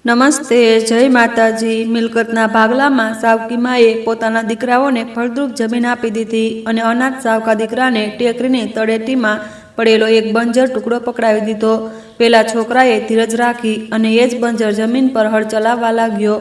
નમસ્તે, જય માતાજી। મિલકતના ભાગલામાં સાવકી માએ પોતાના દીકરાઓને ફળદ્રુપ જમીન આપી દીધી અને અનાથ સાવકા દીકરાને ટેકરીની તળેટીમાં પડેલો એક બંજર ટુકડો પકડાવી દીધો। પેલા છોકરાએ ધીરજ રાખી અને એ જ બંજર જમીન પર હળ ચલાવવા લાગ્યો।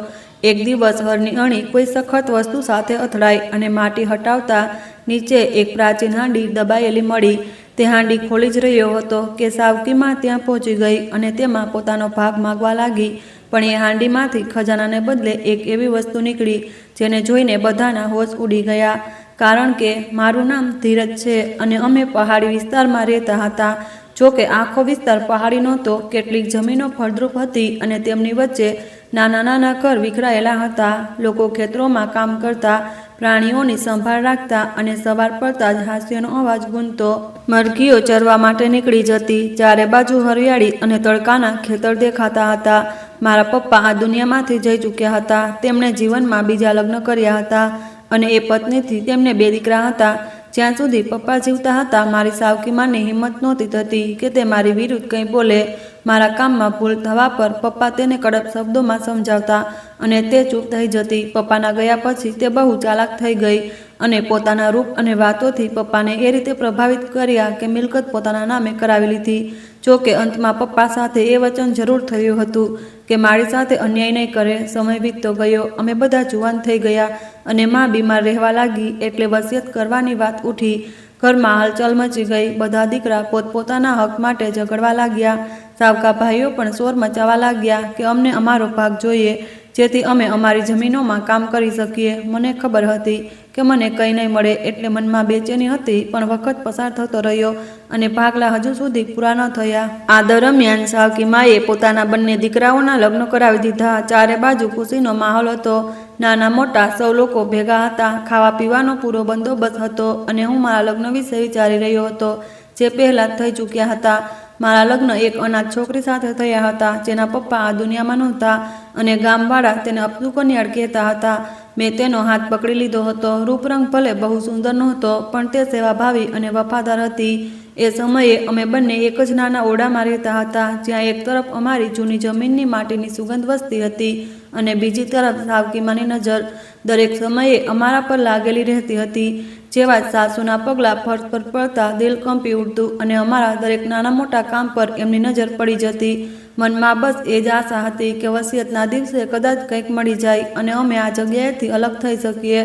એક દિવસ હળની અણી કોઈ સખત વસ્તુ સાથે અથડાઈ અને માટી હટાવતા નીચે એક પ્રાચીન હાંડી દબાયેલી મળી। તે હાંડી ખોલી જ રહ્યો હતો કે સાવકીમાં ત્યાં પહોંચી ગઈ અને તેમાં પોતાનો ભાગ માગવા લાગી। પણ એ હાંડીમાંથી ખજાનાને બદલે એક એવી વસ્તુ નીકળી જેને જોઈને બધાના હોશ ઉડી ગયા। કારણ કે મારું નામ ધીરજ છે અને અમે પહાડી વિસ્તારમાં રહેતા હતા। જો કે આખો વિસ્તાર પહાડી નહોતો, કેટલીક જમીનો ફળદ્રુપ હતી અને તેમની વચ્ચે નાના નાના ઘર વિખરાયેલા હતા। લોકો ખેતરોમાં કામ કરતા, પ્રાણીઓની સંભાળ રાખતા અને સવાર પડતા જ હાસ્યનો અવાજ ગુંજતો। મરઘીઓ ચરવા માટે નીકળી જતી। ચારે બાજુ હરિયાળી અને તડકાના ખેતર દેખાતા હતા। મારા પપ્પા આ દુનિયામાંથી જઈ ચૂક્યા હતા। તેમણે જીવનમાં બીજા લગ્ન કર્યા હતા અને એ પત્નીથી તેમને 2 દીકરા હતા। જ્યાં સુધી પપ્પા જીવતા હતા, મારી સાવકી માની હિંમત નહોતી થતી કે તે મારી વિરુદ્ધ કંઈ બોલે। મારા કામમાં ભૂલ થવા પર પપ્પા તેને કડક શબ્દોમાં સમજાવતા અને તે ચૂપ થઈ જતી। પપ્પાના ગયા પછી તે બહુ ચાલાક થઈ ગઈ અને પોતાના રૂપ અને વાતોથી પપ્પાને એ રીતે પ્રભાવિત કર્યા કે મિલકત પોતાના નામે કરાવી લીધી। જો કે અંતમાં પપ્પા સાથે એ વચન જરૂર થયું હતું કે મારી સાથે અન્યાય નહીં કરે। સમય વીતતો ગયો, અમે બધા જુવાન થઈ ગયા અને માં બીમાર રહેવા લાગી એટલે વસિયત કરવાની વાત ઉઠી। ઘરમાં હલચલ મચી ગઈ। બધા દીકરા પોતપોતાના હક માટે ઝઘડવા લાગ્યા। સાવકા ભાઈઓ પણ શોર મચાવવા લાગ્યા કે અમને અમારો ભાગ જોઈએ, જેથી અમે અમારી જમીનોમાં કામ કરી શકીએ। મને ખબર હતી કે મને કંઈ નહીં મળે એટલે મનમાં બેચેની હતી, પણ વખત પસાર થતો રહ્યો અને ભાગલા હજુ સુધી પૂરા ન થયા। આ દરમિયાન સાવકી માએ પોતાના બંને દીકરાઓના લગ્ન કરાવી દીધા। ચારે બાજુ ખુશીનો માહોલ હતો। નાના મોટા સૌ લોકો ભેગા હતા। ખાવા પીવાનો પૂરો બંદોબસ્ત હતો અને હું મારા લગ્ન વિશે વિચારી રહ્યો હતો, જે પહેલાં જ થઈ ચૂક્યા હતા। મારા લગ્ન એક અનાથ છોકરી સાથે થયા હતા, જેના પપ્પા આ દુનિયામાં નહોતા અને ગામવાળા તેને અપદુ કન્યાળ કહેતા હતા। મેં તેનો હાથ પકડી લીધો હતો। રૂપરંગ ભલે બહુ સુંદર નહોતો, પણ તે સેવાભાવી અને વફાદાર હતી। એ સમયે અમે બંને એક જ નાના ઓરડામાં રહેતા હતા, જ્યાં એક તરફ અમારી જૂની જમીનની માટીની સુગંધ વસતી હતી અને બીજી તરફ સાવકીમાની નજર દરેક સમયે અમારા પર લાગેલી રહેતી હતી। જેવા જ સાસુના પગલાં ફર્શ પર પડતા દિલ કંપી ઉઠતું અને અમારા દરેક નાના મોટા કામ પર એમની નજર પડી જતી। મનમાં બસ એ જ આશા હતી કે વસિયતના દિવસે કદાચ કંઈક મળી જાય અને અમે આ જગ્યાએથી અલગ થઈ શકીએ।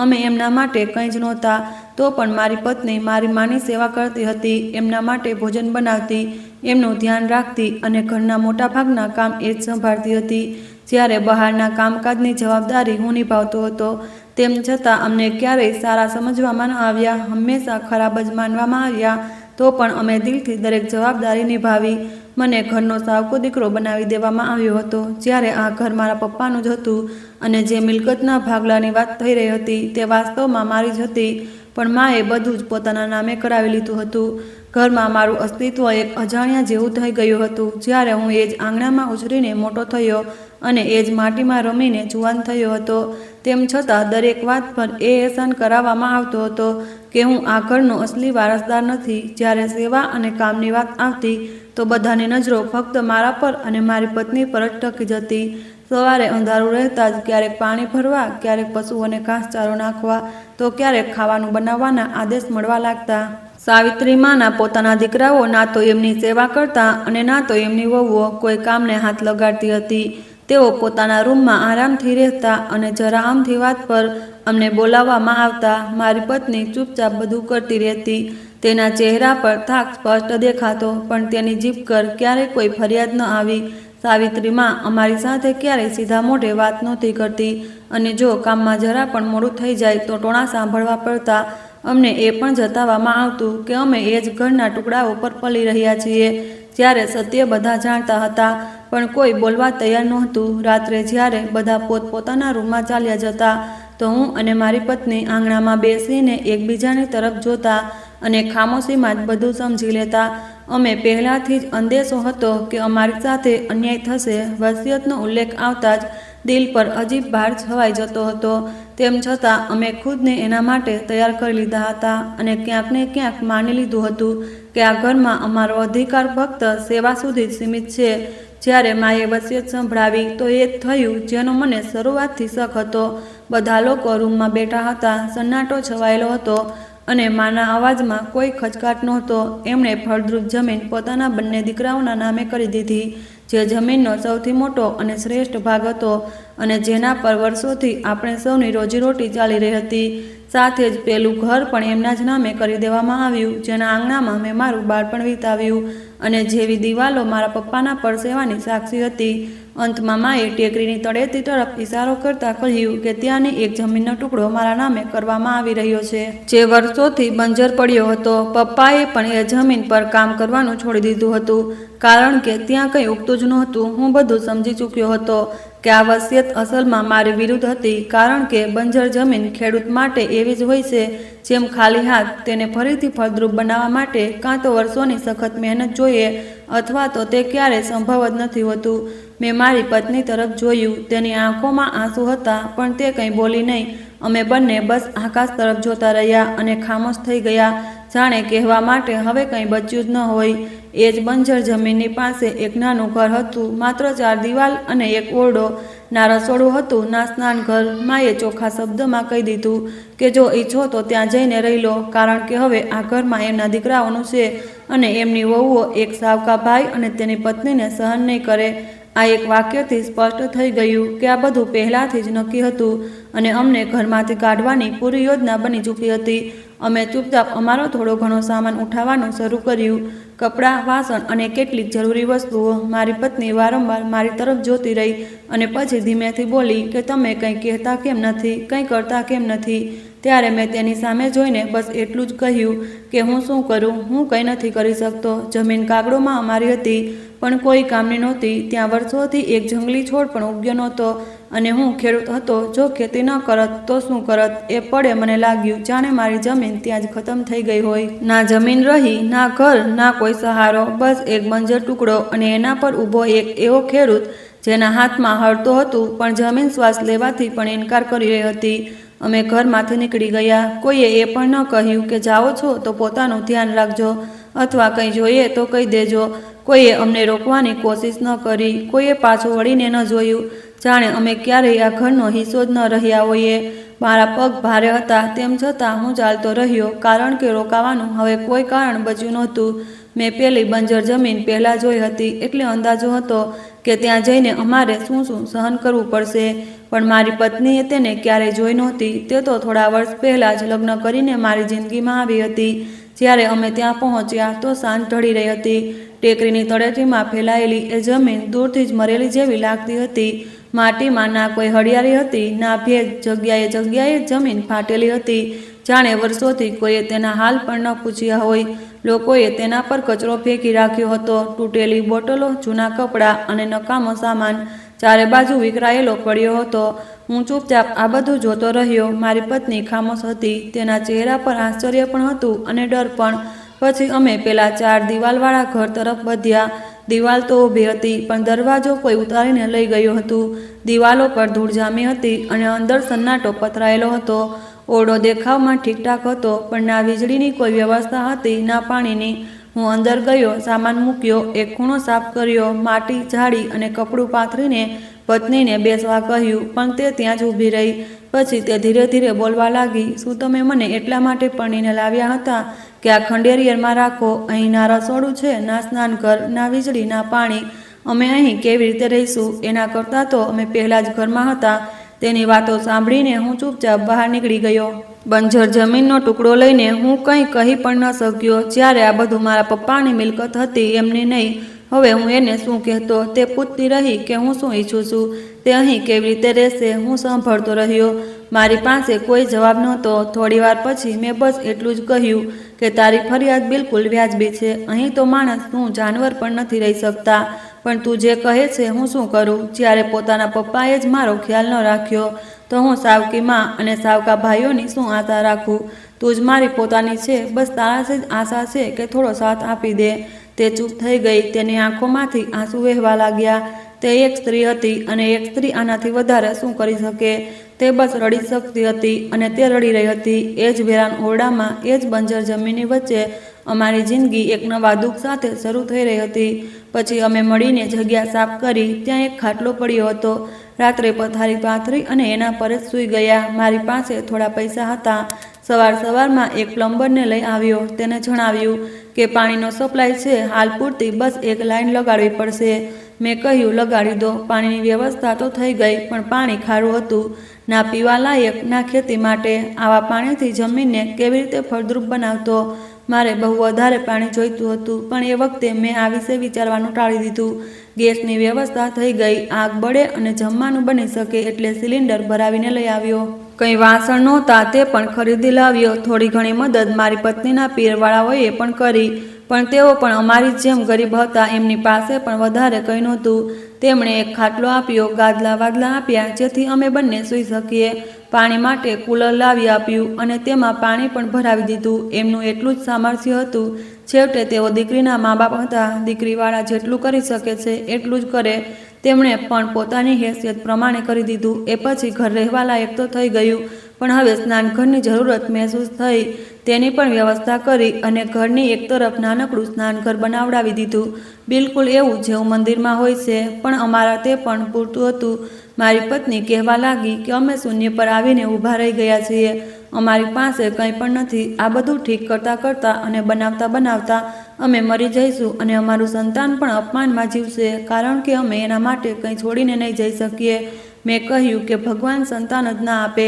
અમે એમના માટે કંઈ જ નહોતા, તો પણ મારી પત્ની મારી માની સેવા કરતી હતી, એમના માટે ભોજન બનાવતી, એમનું ધ્યાન રાખતી અને ઘરના મોટાભાગના કામ એ જ સંભાળતી હતી। જ્યારે બહારના કામકાજની જવાબદારી હું નિભાવતો હતો, તેમ છતાં અમને ક્યારેય સારા સમજવામાં ન આવ્યા, હંમેશા ખરાબ જ માનવામાં આવ્યા। તો પણ અમે દિલથી દરેક જવાબદારી નિભાવી। મને ઘરનો સાવકો દીકરો બનાવી દેવામાં આવ્યો હતો, જ્યારે આ ઘર મારા પપ્પાનું જ હતું અને જે મિલકતના ભાગલાની વાત થઈ રહી હતી તે વાસ્તવમાં મારી જ હતી। પણ માએ બધું જ પોતાના નામે કરાવી લીધું હતું। ઘરમાં મારું અસ્તિત્વ એક અજાણ્યા જેવું થઈ ગયું હતું। જ્યારે હું એ જ આંગણામાં ઉછરીને મોટો થયો અને એ જ માટીમાં રમીને જુવાન થયો હતો, તેમ છતાં દરેક વાત પર એ અહેસાન કરાવવામાં આવતો હતો કે હું આ ઘરનો અસલી વારસદાર નથી। જ્યારે સેવા અને કામની વાત આવતી તો બધાની નજરો ફક્ત મારા પર અને મારી પત્ની પર જ ટકી જતી। સવારે અંધારું રહેતા જ ક્યારેક પાણી ભરવા, ક્યારેક પશુઓને ઘાસચારો નાખવા, તો ક્યારેક ખાવાનું બનાવવાના આદેશ મળવા લાગતા। સાવિત્રી માના પોતાના દીકરાઓ ના તો એમની સેવા કરતા અને ના તો એમની વહુઓ કોઈ કામને હાથ લગાડતી હતી। તેઓ પોતાના રૂમમાં આરામથી રહેતા અને જરા અમથી વાત પર અમને બોલાવવામાં આવતા। મારી પત્ની ચૂપચાપ બધું કરતી રહેતી। તેના ચહેરા પર થાક સ્પષ્ટ દેખાતો, પણ તેની જીભ પર ક્યારેય કોઈ ફરિયાદ ન આવી। સાવિત્રી માં અમારી સાથે ક્યારેય સીધા મોઢે વાત નહોતી કરતી અને જો કામમાં જરા પણ મોડું થઈ જાય તો ટોણા સાંભળવા પડતા। અમને એ પણ જતાવવામાં આવતું કે અમે એ જ ઘરના ટુકડાઓ પર પલી રહ્યા છીએ। જ્યારે સત્ય બધા જાણતા હતા, પણ કોઈ બોલવા તૈયાર નહોતું। રાત્રે જ્યારે બધા પોતપોતાના રૂમમાં ચાલ્યા જતા, તો હું અને મારી પત્ની આંગણામાં બેસીને એકબીજાની તરફ જોતા અને ખામોશીમાં જ બધું સમજી લેતા। અમે પહેલાંથી જ અંદેશો હતો કે અમારી સાથે અન્યાય થશે। વસિયતનો ઉલ્લેખ આવતા જ દિલ પર અજીબ ભાર છવાઈ જતો હતો। તેમ છતાં અમે ખુદને એના માટે તૈયાર કરી લીધા હતા અને ક્યાંક ને ક્યાંક માની લીધું હતું કે આ ઘરમાં અમારો અધિકાર ફક્ત સેવા સુધી જ સીમિત છે। જ્યારે માએ વસિયત સંભળાવી તો એ જ થયું જેનો મને શરૂઆતથી શક હતો. બધા લોકો રૂમમાં બેઠા હતા. સન્નાટો છવાયેલો હતો અને માના અવાજમાં કોઈ ખચકાટ નહોતો. એમણે ફળદ્રુપ જમીન પોતાના બંને દીકરાઓના નામે કરી દીધી, જે જમીનનો સૌથી મોટો અને શ્રેષ્ઠ ભાગ હતો અને જેના પર વર્ષોથી આપણે સૌની રોજીરોટી ચાલી રહી હતી. સાથે જ પેલું ઘર પણ એમના જ નામે કરી દેવામાં આવ્યું, જેના આંગણામાં મેં મારું બાળપણ વિતાવ્યું અને જેવી દિવાલો મારા પપ્પાના પરસેવાની સાક્ષી હતી. અંતમાં માએ ટેકરીની તળેટી તરફ ઇશારો કરતા કહ્યું કે ત્યાંની એક જમીનનો ટુકડો મારા નામે કરવામાં આવી રહ્યો છે, જે વર્ષોથી બંજર પડ્યો હતો. પપ્પાએ પણ એ જમીન પર કામ કરવાનું છોડી દીધું હતું, કારણ કે ત્યાં કંઈ ઉગતું જ નહોતું. હું બધું સમજી ચૂક્યો હતો કે આ વસિયત અસલમાં મારી વિરુદ્ધ હતી, કારણ કે બંજર જમીન ખેડૂત માટે એવી જ હોય છે જેમ ખાલી હાથ. તેને ફરીથી ફળદ્રુપ બનાવવા માટે કાં તો વર્ષોની સખત મહેનત જોઈએ અથવા તો તે ક્યારેય સંભવ જ નથી હોતું. મેં મારી પત્ની તરફ જોયું. તેની આંખોમાં આંસુ હતા, પણ તે કંઈ બોલી નહીં. અમે બંને બસ આકાશ તરફ જોતા રહ્યા અને ખામોશ થઈ ગયા, જાણે કહેવા માટે હવે કંઈ બચ્યું જ ન હોય. એ જ બંજર જમીનની પાસે એક નાનું ઘર હતું, માત્ર 4 દિવાલ અને એક ઓરડો. ના રસોડું હતું, ના સ્નાનઘર. માએ ચોખ્ખા શબ્દમાં કહી દીધું કે જો ઈચ્છો તો ત્યાં જઈને રહી લો, કારણ કે હવે આ ઘરમાં એમના દીકરાઓનું છે અને એમની વહુઓ એક સાવકા ભાઈ અને તેની પત્નીને સહન નહીં કરે. આ એક વાક્યથી સ્પષ્ટ થઈ ગયું કે આ બધું પહેલાંથી જ નક્કી હતું અને અમને ઘરમાંથી કાઢવાની પૂરી યોજના બની ચૂકી હતી. અમે ચૂપચાપ અમારો થોડો ઘણો સામાન ઉઠાવવાનું શરૂ કર્યું, કપડાં, વાસણ અને કેટલીક જરૂરી વસ્તુઓ. મારી પત્ની વારંવાર મારી તરફ જોતી રહી અને પછી ધીમેથી બોલી કે તમે કંઈ કહેતા કેમ નથી, કંઈ કરતા કેમ નથી? ત્યારે મેં તેની સામે જોઈને બસ એટલું જ કહ્યું કે હું શું કરું, હું કંઈ નથી કરી શકતો. જમીન કાગડોમાં અમારી હતી, પણ કોઈ કામની નહોતી. ત્યાં વર્ષોથી એક જંગલી છોડ પણ ઉગ્યો નહોતો અને હું ખેડૂત હતો. જો ખેતી ન કરત તો શું કરત? એ પળે મને લાગ્યું જાણે મારી જમીન ત્યાં જ ખતમ થઈ ગઈ હોય. ના જમીન રહી, ના ઘર, ના કોઈ સહારો, બસ એક બંજર ટુકડો અને એના પર ઊભો એક એવો ખેડૂત જેના હાથમાં હળતો હતું, પણ જમીન શ્વાસ લેવાથી પણ ઇનકાર કરી રહી હતી. અમે ઘરમાંથી નીકળી ગયા. કોઈએ એ પણ ન કહ્યું કે જાઓ છો તો પોતાનું ધ્યાન રાખજો અથવા કંઈ જોઈએ તો કહી દેજો. કોઈએ અમને રોકવાની કોશિશ ન કરી. કોઈએ પાછું વળીને ન જોયું, જાણે અમે ક્યારેય આ ઘરનો હિસ્સો જ ન રહ્યા હોઈએ. મારા પગ ભારે હતા, તેમ છતાં હું ચાલતો રહ્યો, કારણ કે રોકાવાનું હવે કોઈ કારણ બચ્યું નહોતું. મેં પેલી બંજર જમીન પહેલાં જોઈ હતી, એટલે અંદાજો હતો કે ત્યાં જઈને અમારે શું શું સહન કરવું પડશે, પણ મારી પત્નીએ તેને ક્યારેય જોઈ નહોતી. તે તો થોડા વર્ષ પહેલાં જ લગ્ન કરીને મારી જિંદગીમાં આવી હતી. જ્યારે અમે ત્યાં પહોંચ્યા તો સાંજ ઢળી રહી હતી. ટેકરીની તળેટીમાં ફેલાયેલી એ જમીન દૂરથી જ મરેલી જેવી લાગતી હતી. માટીમાં ના કોઈ હરિયાળી હતી, ના ભેજ. જગ્યાએ જગ્યાએ જમીન ફાટેલી હતી, જાણે વર્ષોથી કોઈએ તેના હાલ પણ ન પૂછ્યા હોય. લોકોએ તેના પર કચરો ફેંકી રાખ્યો હતો, તૂટેલી બોટલો, જૂના કપડાં અને નકામો સામાન ચારે બાજુ વિખરાયેલો પડ્યો હતો. હું ચૂપચાપ આ બધું જોતો રહ્યો. મારી પત્ની ખામોશ હતી. તેના ચહેરા પર આશ્ચર્ય પણ હતું અને ડર પણ. પછી અમે પેલા 4 દિવાલવાળા ઘર તરફ વધ્યા. દિવાલ તો ઊભી હતી, પણ દરવાજો કોઈ ઉતારીને લઈ ગયું હતું. દિવાલો પર ધૂળ જામી હતી અને અંદર સન્નાટો પથરાયેલો હતો. ઓરડો દેખાવમાં ઠીકઠાક હતો, પણ ના વીજળીની કોઈ વ્યવસ્થા હતી, ના પાણીની. હું અંદર ગયો, સામાન મૂક્યો, એક ખૂણો સાફ કર્યો, માટી ઝાડી અને કપડું પાથરીને પત્નીને બેસવા કહ્યું, પણ તે ત્યાં જ ઊભી રહી. પછી તે ધીરે ધીરે બોલવા લાગી, શું તમે મને એટલા માટે પરણીને લાવ્યા હતા કે આ ખંડેરિયરમાં રાખો? અહીં ના રસોડું છે, ના સ્નાનઘર, ના વીજળી, ના પાણી. અમે અહીં કેવી રીતે રહીશું? એના કરતાં તો અમે પહેલાં જ ઘરમાં હતા. તેની વાતો સાંભળીને હું ચૂપચાપ બહાર નીકળી ગયો. બંજર જમીનનો ટુકડો લઈને હું કંઈ કહી પણ ન શક્યો. જ્યારે આ બધું મારા પપ્પાની મિલકત હતી, એમની નહીં. હવે હું એને શું કહેતો? તે પૂછતી રહી કે હું શું ઈચ્છું છું, તે અહીં કેવી રીતે રહેશે. હું સાંભળતો રહ્યો. મારી પાસે કોઈ જવાબ નહોતો. થોડીવાર પછી મેં બસ એટલું જ કહ્યું કે તારી ફરિયાદ બિલકુલ વ્યાજબી છે. અહીં તો માણસ શું જાનવર પણ નથી રહી શકતા, પણ તું જે કહે છે હું શું કરું? જ્યારે પોતાના પપ્પાએ જ મારો ખ્યાલ ન રાખ્યો, તો હું સાવકી માં અને સાવકા ભાઈઓની શું આશા રાખું? તું જ મારી પોતાની છે, બસ તારાથી જ આશા છે કે થોડો સાથ આપી દે. તે ચૂપ થઈ ગઈ. તેની આંખોમાંથી આંસુ વહેવા લાગ્યા. તે એક સ્ત્રી હતી અને એક સ્ત્રી આનાથી વધારે શું કરી શકે? તે બસ રડી શકતી હતી અને તે રડી રહી હતી. એ જ વેરાન ઓરડામાં, એ જ બંજર જમીનની વચ્ચે અમારી જિંદગી એક નવા દુઃખ સાથે શરૂ થઈ રહી હતી. પછી અમે મળીને જગ્યા સાફ કરી. ત્યાં એક ખાટલો પડ્યો હતો. રાત્રે પથારી પાથરી અને એના પર જ સૂઈ ગયા. મારી પાસે થોડા પૈસા હતા. સવારમાં એક પ્લમ્બરને લઈ આવ્યો. તેને જણાવ્યું કે પાણીનો સપ્લાય છે, હાલ પૂરતી બસ એક લાઈન લગાડવી પડશે. મેં કહ્યું, લગાડી દો. પાણીની વ્યવસ્થા તો થઈ ગઈ, પણ પાણી ખારું હતું, ના પીવા લાયક, ના ખેતી માટે. આવા પાણીથી જમીનને કેવી રીતે ફળદ્રુપ બનાવતો? મારે બહુ વધારે પાણી જોઈતું હતું, પણ એ વખતે મેં આ વિશે વિચારવાનું ટાળી દીધું. ગેસની વ્યવસ્થા થઈ ગઈ. આગ બળે અને જમવાનું બની શકે એટલે સિલિન્ડર ભરાવીને લઈ આવ્યો. કંઈ વાસણ નહોતા તે પણ ખરીદી લાવ્યો. થોડી ઘણી મદદ મારી પત્નીના પિયરવાળાઓએ પણ કરી, પણ તેઓ પણ અમારી જેમ ગરીબ હતા. એમની પાસે પણ વધારે કંઈ નહોતું. તેમણે એક ખાટલો આપ્યો, ગાદલા વાદલા આપ્યા, જેથી અમે બંને સૂઈ શકીએ. પાણી માટે કુલર લાવી આપ્યું અને તેમાં પાણી પણ ભરાવી દીધું. એમનું એટલું જ સામર્થ્ય હતું. છેવટે તેઓ દીકરીના મા બાપ હતા. દીકરીવાળા જેટલું કરી શકે છે એટલું જ કરે. તેમણે પણ પોતાની હેસિયત પ્રમાણે કરી દીધું. એ પછી ઘર રહેવા લાયક તો થઈ ગયું, પણ હવે સ્નાનઘરની જરૂરત મહેસૂસ થઈ. તેની પણ વ્યવસ્થા કરી અને ઘરની એક તરફ નાનકડું સ્નાનઘર બનાવડાવી દીધું, બિલકુલ એવું જેવું મંદિરમાં હોય છે. પણ અમારા તે પણ પૂરતું હતું. મારી પત્ની કહેવા લાગી કે અમે શૂન્ય પર આવીને ઊભા રહી ગયા છીએ. અમારી પાસે કંઈ પણ નથી. આ બધું ઠીક કરતાં કરતાં અને બનાવતા અમે મરી જઈશું અને અમારું સંતાન પણ અપમાનમાં જીવશે, કારણ કે અમે એના માટે કંઈ છોડીને નહીં જઈ શકીએ. મેં કહ્યું કે ભગવાન સંતાન જ ના આપે,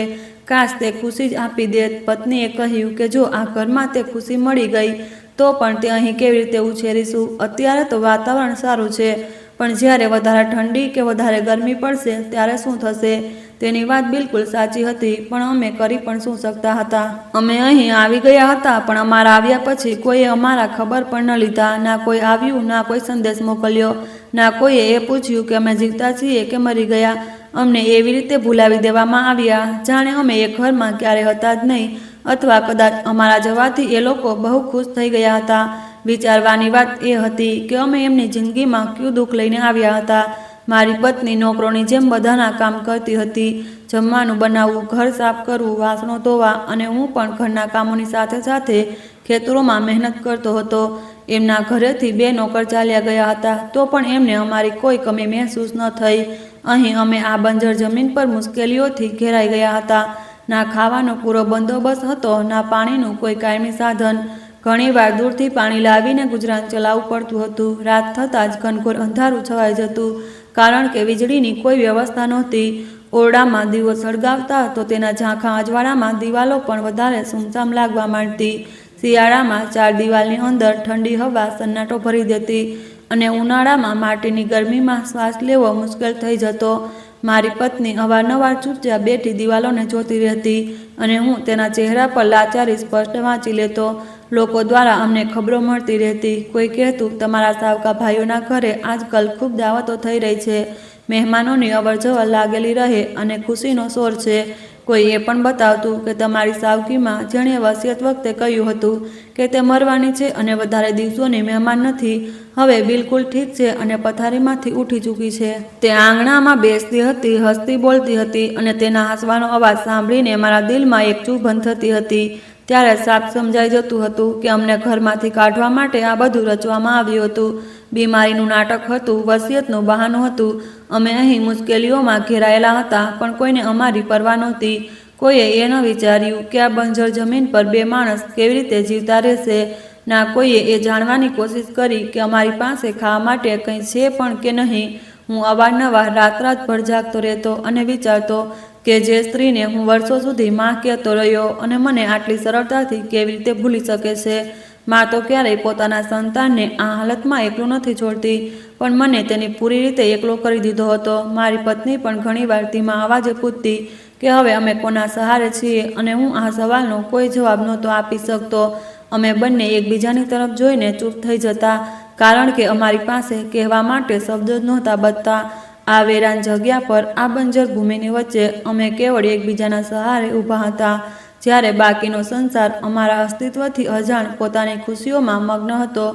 કાશ તે ખુશી જ આપી દેત. પત્નીએ કહ્યું કે જો આ ઘરમાં તે ખુશી મળી ગઈ તો પણ તે અહીં કેવી રીતે ઉછેરીશું? અત્યારે તો વાતાવરણ સારું છે, પણ જ્યારે વધારે ઠંડી કે વધારે ગરમી પડશે ત્યારે શું થશે? તેની વાત બિલકુલ સાચી હતી, પણ અમે કરી પણ શું શકતા હતા? અમે અહીં આવી ગયા હતા, પણ અમારા આવ્યા પછી કોઈએ અમારા ખબર પણ ન લીધા. ના કોઈ આવ્યું, ના કોઈ સંદેશ મોકલ્યો, ના કોઈએ એ પૂછ્યું કે અમે જીવતા છીએ કે મરી ગયા. અમને એવી રીતે ભૂલાવી દેવામાં આવ્યા, જાણે અમે એ ઘરમાં ક્યારે હતા જ નહીં, અથવા કદાચ અમારા જવાથી એ લોકો બહુ ખુશ થઈ ગયા હતા. વિચારવાની વાત એ હતી કે અમે એમની જિંદગીમાં કયું દુઃખ લઈને આવ્યા હતા. મારી પત્ની નોકરોની જેમ બધાના કામ કરતી હતી. જમવાનું બનાવવું, ઘર સાફ કરવું, વાસણો ધોવા, અને હું પણ ઘરના કામોની સાથે સાથે ખેતરોમાં મહેનત કરતો હતો. એમના ઘરેથી 2 નોકર ચાલ્યા ગયા હતા, તો પણ એમને અમારી કોઈ કમી મહેસૂસ ન થઈ. અહીં અમે આ બંજર જમીન પર મુશ્કેલીઓથી ઘેરાઈ ગયા હતા. ના ખાવાનો પૂરો બંદોબસ્ત હતો, ના પાણીનું કોઈ કાયમી સાધન. ઘણીવાર દૂરથી પાણી લાવીને ગુજરાન ચલાવવું પડતું હતું. રાત થતાં જ ઘનઘોર અંધારું છવાઈ જતું, કારણ કે વીજળીની કોઈ વ્યવસ્થા નહોતી. ઓરડામાં દીવો સળગાવતા તો તેના ઝાંખા અજવાળામાં દિવાલો પણ વધારે સૂમસામ લાગવા માંડતી. શિયાળામાં 4 દિવાલની અંદર ઠંડી હવા સન્નાટો ભરી દેતી અને ઉનાળામાં માટીની ગરમીમાં શ્વાસ લેવો મુશ્કેલ થઈ જતો. મારી પત્ની અવારનવાર ચૂપચાપ બેઠી દિવાલોને જોતી રહેતી અને હું તેના ચહેરા પર લાચારી સ્પષ્ટ વાંચી લેતો. લોકો દ્વારા અમને ખબરો મળતી રહેતી. કોઈ કહેતું, તમારા સાવકા ભાઈઓના ઘરે આજકાલ ખૂબ દાવતો થઈ રહી છે, મહેમાનોની અવરજવર લાગેલી રહે અને ખુશીનો શોર છે. કોઈ એ પણ બતાવતું કે તમારી સાવકીમાં જેણે વસિયત વખતે કહ્યું હતું કે તે મરવાની છે અને વધારે દિવસોની મહેમાન નથી, હવે બિલકુલ ઠીક છે અને પથારીમાંથી ઉઠી ચૂકી છે. તે આંગણામાં બેસતી હતી, હસતી બોલતી હતી અને તેના હસવાનો અવાજ સાંભળીને મારા દિલમાં એક ચુંભન થતી હતી. ત્યારે સાફ સમજાઈ જતું હતું કે અમને ઘરમાંથી કાઢવા માટે આ બધું રચવામાં આવ્યું હતું. બીમારીનું નાટક હતું, વસિયતનું બહાનું હતું. અમે અહીં મુશ્કેલીઓમાં ઘેરાયેલા હતા, પણ કોઈને અમારી પરવા નહોતી. કોઈએ એ ન વિચાર્યું કે આ બંજર જમીન પર 2 માણસ કેવી રીતે જીવતા રહેશે. ના કોઈએ એ જાણવાની કોશિશ કરી કે અમારી પાસે ખાવા માટે કંઈ છે પણ કે નહીં. હું અવારનવાર રાત-રાતભર જાગતો રહેતો અને વિચારતો કે જે સ્ત્રીને હું વર્ષો સુધી માં કહેતો રહ્યો અને મને આટલી સરળતાથી કેવી રીતે ભૂલી શકે છે. માં તો ક્યારેય પોતાના સંતાનને આ હાલતમાં એકલું નથી છોડતી, પણ મને તેની પૂરી રીતે એકલો કરી દીધો હતો. મારી પત્ની પણ ઘણીવાર ધીમા અવાજે પૂછતી કે હવે અમે કોના સહારે છીએ, અને હું આ સવાલનો કોઈ જવાબ નહોતો આપી શકતો. અમે બંને એકબીજાની તરફ જોઈને ચૂપ થઈ જતા, કારણ કે અમારી પાસે કહેવા માટે શબ્દો જ નહોતા બચતા. આ વેરાન જગ્યા પર, આ બંજર ભૂમિની વચ્ચે અમે કેવળ એકબીજાના સહારે ઊભા હતા, જ્યારે બાકીનો સંસાર અમારા અસ્તિત્વથી અજાણ પોતાની ખુશીઓમાં મગ્ન હતો.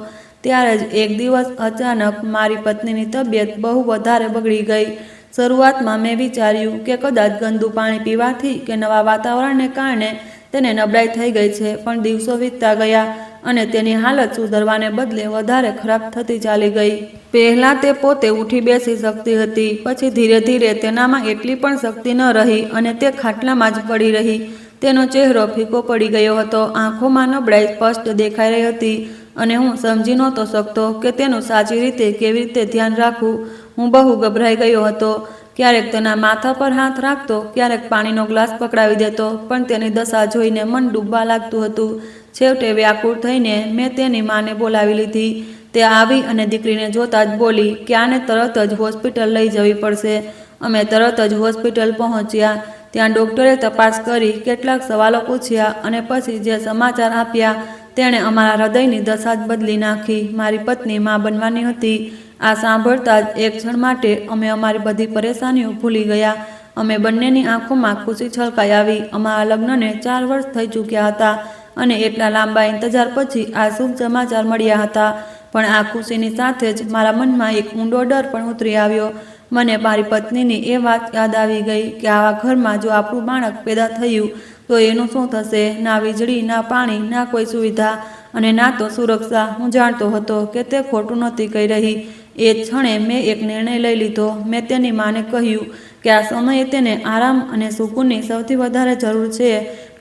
ત્યારે જ એક દિવસ અચાનક મારી પત્નીની તબિયત બહુ વધારે બગડી ગઈ. શરૂઆતમાં મેં વિચાર્યું કે કદાચ ગંદુ પાણી પીવાથી કે નવા વાતાવરણને કારણે તેને નબળાઈ થઈ ગઈ છે, પણ દિવસો વીતતા ગયા અને તેની હાલત સુધરવાને બદલે વધારે ખરાબ થતી ચાલી ગઈ. પહેલાં તે પોતે ઉઠી બેસી શકતી હતી, પછી ધીરે ધીરે તેનામાં એટલી પણ શક્તિ ન રહી અને તે ખાટલામાં જ પડી રહી. તેનો ચહેરો ફીકો પડી ગયો હતો, આંખોમાં નબળાઈ સ્પષ્ટ દેખાઈ રહી હતી અને હું સમજી નહોતો શકતો કે તેનું સાચી રીતે કેવી રીતે ધ્યાન રાખવું. હું બહુ ગભરાઈ ગયો હતો. ક્યારેક તેના માથા પર હાથ રાખતો, ક્યારેક પાણીનો ગ્લાસ પકડાવી દેતો, પણ તેની દશા જોઈને મન ડૂબવા લાગતું હતું. છેવટે વ્યાકુળ થઈને મેં તેની માને બોલાવી લીધી. તે આવી અને દીકરીને જોતાં જ બોલી કે આને તરત જ હોસ્પિટલ લઈ જવી પડશે. અમે તરત જ હોસ્પિટલ પહોંચ્યા. ત્યાં ડૉક્ટરે તપાસ કરી, કેટલાક સવાલો પૂછ્યા અને પછી જે સમાચાર આપ્યા તેણે અમારા હૃદયની દશા જ બદલી નાખી. મારી પત્ની માં બનવાની હતી. આ સાંભળતા જ એક ક્ષણ માટે અમે અમારી બધી પરેશાનીઓ ભૂલી ગયા. અમે બંનેની આંખોમાં ખુશી છલકાઈ આવી. અમારા લગ્નને 4 વર્ષ થઈ ચૂક્યા હતા અને એટલા લાંબા ઇંતજાર પછી આ શુભ સમાચાર મળ્યા હતા. પણ આ ખુશીની સાથે જ મારા મનમાં એક ઊંડો ડર પણ ઉતરી આવ્યો. મને મારી પત્નીની એ વાત યાદ આવી ગઈ કે આવા ઘરમાં જો આપણું બાળક પેદા થયું તો એનું શું થશે? ના વીજળી, ના પાણી, ના કોઈ સુવિધા અને ના તો સુરક્ષા. હું જાણતો હતો કે તે ખોટું નહોતી કહી રહી. એ જ ક્ષણે મેં એક નિર્ણય લઈ લીધો. મેં તેની માને કહ્યું કે આ સમયે તેને આરામ અને સુકૂનની સૌથી વધારે જરૂર છે.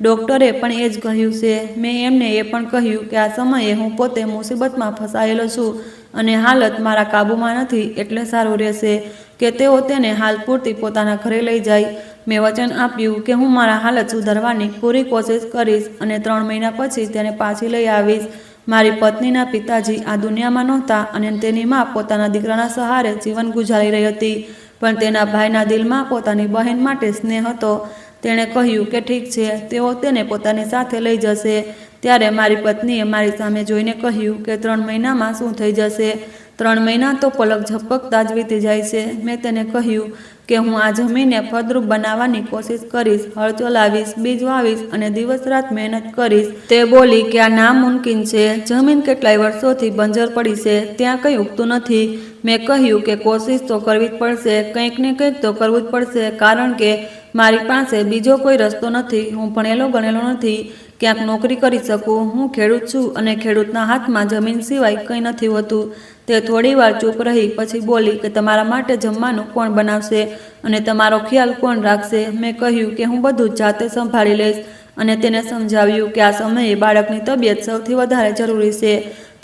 ડૉક્ટરે પણ એ જ કહ્યું છે. મેં એમને એ પણ કહ્યું કે આ સમયે હું પોતે મુસીબતમાં ફસાયેલો છું અને હાલત મારા કાબૂમાં નથી, એટલે સારું રહેશે કે તેઓ તેને હાલ પૂરતી પોતાના ઘરે લઈ જાય. મેં વચન આપ્યું કે હું મારા હાલત સુધારવાની પૂરી કોશિશ કરીશ અને 3 મહિના પછી તેને પાછી લઈ આવીશ. મારી પત્નીના પિતાજી આ દુનિયામાં નહોતા અને તેની મા પોતાના દીકરાના સહારે જીવન ગુજારી રહી હતી, પણ તેના ભાઈના દિલમાં પોતાની બહેન માટે સ્નેહ હતો. તેણે કહ્યું કે ઠીક છે, તેઓ તેને પોતાની સાથે લઈ જશે. ત્યારે મારી પત્નીએ મારી સામે જોઈને કહ્યું કે 3 મહિનામાં શું થઈ જશે? 3 મહિના તો પલક ઝપકતા જ વીતી જાય છે. મેં તેને કહ્યું કે હું આ જમીનને ફળદ્રુપ બનાવવાની કોશિશ કરીશ, હળ ચલાવીશ, બીજ વાવીશ અને દિવસ રાત મહેનત કરીશ. તે બોલી કે આ નામુમકિન છે. જમીન કેટલાય વર્ષોથી બંજર પડી છે, ત્યાં કંઈ ઉગતું નથી. મેં કહ્યું કે કોશિશ તો કરવી જ પડશે, કંઈક ને કંઈક તો કરવું જ પડશે, કારણ કે મારી પાસે બીજો કોઈ રસ્તો નથી. હું ભણેલો ગણેલો નથી, ક્યાંક નોકરી કરી શકું. હું ખેડૂત છું અને ખેડૂતના હાથમાં જમીન સિવાય કંઈ નથી હોતું. તે થોડી વાર ચૂપ રહી, પછી બોલી કે તમારા માટે જમવાનું કોણ બનાવશે અને તમારો ખ્યાલ કોણ રાખશે? મેં કહ્યું કે હું બધું જ જાતે સંભાળી લઈશ અને તેને સમજાવ્યું કે આ સમયે બાળકની તબિયત સૌથી વધારે જરૂરી છે.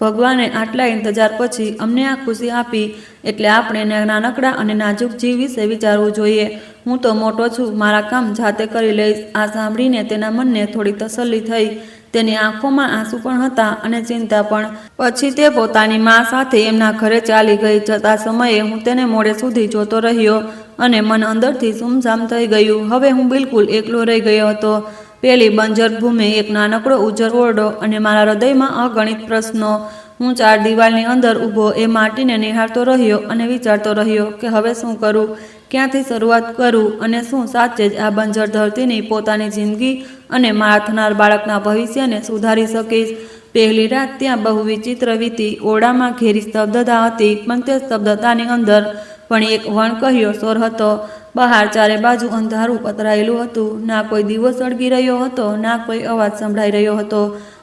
ભગવાને આટલા ઇંતજાર પછી અમને આ ખુશી આપી, એટલે આપણે નાનકડા અને નાજુક જીવ વિશે વિચારવું જોઈએ. હું તો મોટો છું, મારા કામ જાતે કરી લઈશ. આ સાંભળીને તેના મનને થોડી તસલ્લી થઈ. તેની આંખોમાં આંસુ પણ હતા અને ચિંતા પણ. પછી તે પોતાની મા સાથે એમના ઘરે ચાલી ગઈ. જતા સમયે હું તેને મોડે સુધી જોતો રહ્યો અને મન અંદરથી સુમસામ થઈ ગયું. હવે હું બિલકુલ એકલો રહી ગયો હતો. પેલી બંજર ભૂમિ, એક નાનકડો ઉજ્જર ઓરડો અને મારા હૃદયમાં અગણિત પ્રશ્નો. હું 4 દિવાલની અંદર ઊભો એ માટીને નિહાળતો રહ્યો અને વિચારતો રહ્યો કે હવે શું કરું, ક્યાંથી શરૂઆત કરું અને શું સાચે જ આ બંજર ધરતીની પોતાની જિંદગી અને મારા થનાર બાળકના ભવિષ્યને સુધારી શકીશ. પહેલી રાત ત્યાં બહુ વિચિત્ર વીતી. ઓરડામાં ઘેરી સ્તબ્ધતા હતી, પણ તે સ્તબ્ધતાની અંદર પણ એક વણકહ્યો સ્વર હતો. બહાર ચારે બાજુ અંધારું પથરાયેલું હતું. ના કોઈ દીવો સળગી રહ્યો હતો, ના કોઈ અવાજ સંભળાઈ રહ્યો હતો.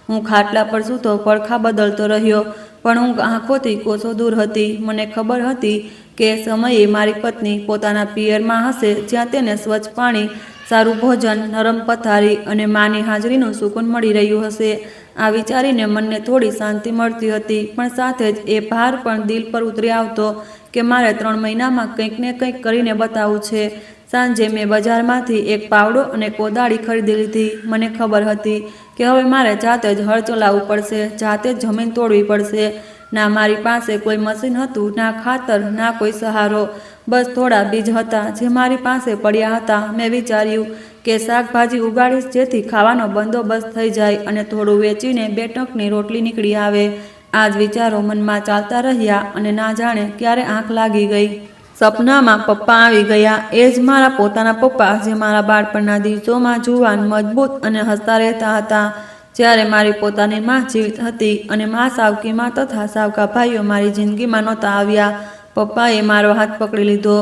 હું ખાટલા પર સૂતો પડખા બદલતો રહ્યો, પણ ઊંઘ આંખોથી કોસો દૂર હતી. મને ખબર હતી કે એ સમયે મારી પત્ની પોતાના પિયરમાં હશે, જ્યાં તેને સ્વચ્છ પાણી, સારું ભોજન, નરમ પથારી અને માની હાજરીનું સુકૂન મળી રહ્યું હશે. આ વિચારીને મનને થોડી શાંતિ મળતી હતી, પણ સાથે જ એ ભાર પણ દિલ પર ઉતરી આવતો કે મારે 3 મહિનામાં કંઈક ને કંઈક કરીને બતાવવું છે. સાંજે મેં બજારમાંથી એક પાવડો અને કોદાળી ખરીદી લીધી. મને ખબર હતી કે હવે મારે જાતે જ હળ ચલાવવું પડશે, જાતે જ જમીન તોડવી પડશે. ના મારી પાસે કોઈ મશીન હતું, ના ખાતર, ના કોઈ સહારો. બસ થોડા બીજ હતા જે મારી પાસે પડ્યા હતા. મેં વિચાર્યું કે શાકભાજી ઉગાડીશ, જેથી ખાવાનો બંદોબસ્ત થઈ જાય અને થોડું વેચીને 2 ટંકની રોટલી નીકળી આવે. આ જ વિચારો મનમાં ચાલતા રહ્યા અને ના જાણે ક્યારે આંખ લાગી ગઈ. સપનામાં પપ્પા આવી ગયા. એ જ મારા પોતાના પપ્પા, જે મારા બાળપણના દિવસોમાં જુવાન, મજબૂત અને હસતા રહેતા હતા. જ્યારે મારી પોતાની માં જીવિત હતી અને સાવકી માં તથા સાવકા ભાઈઓ મારી જિંદગીમાં નહોતા આવ્યા. પપ્પાએ મારો હાથ પકડી લીધો.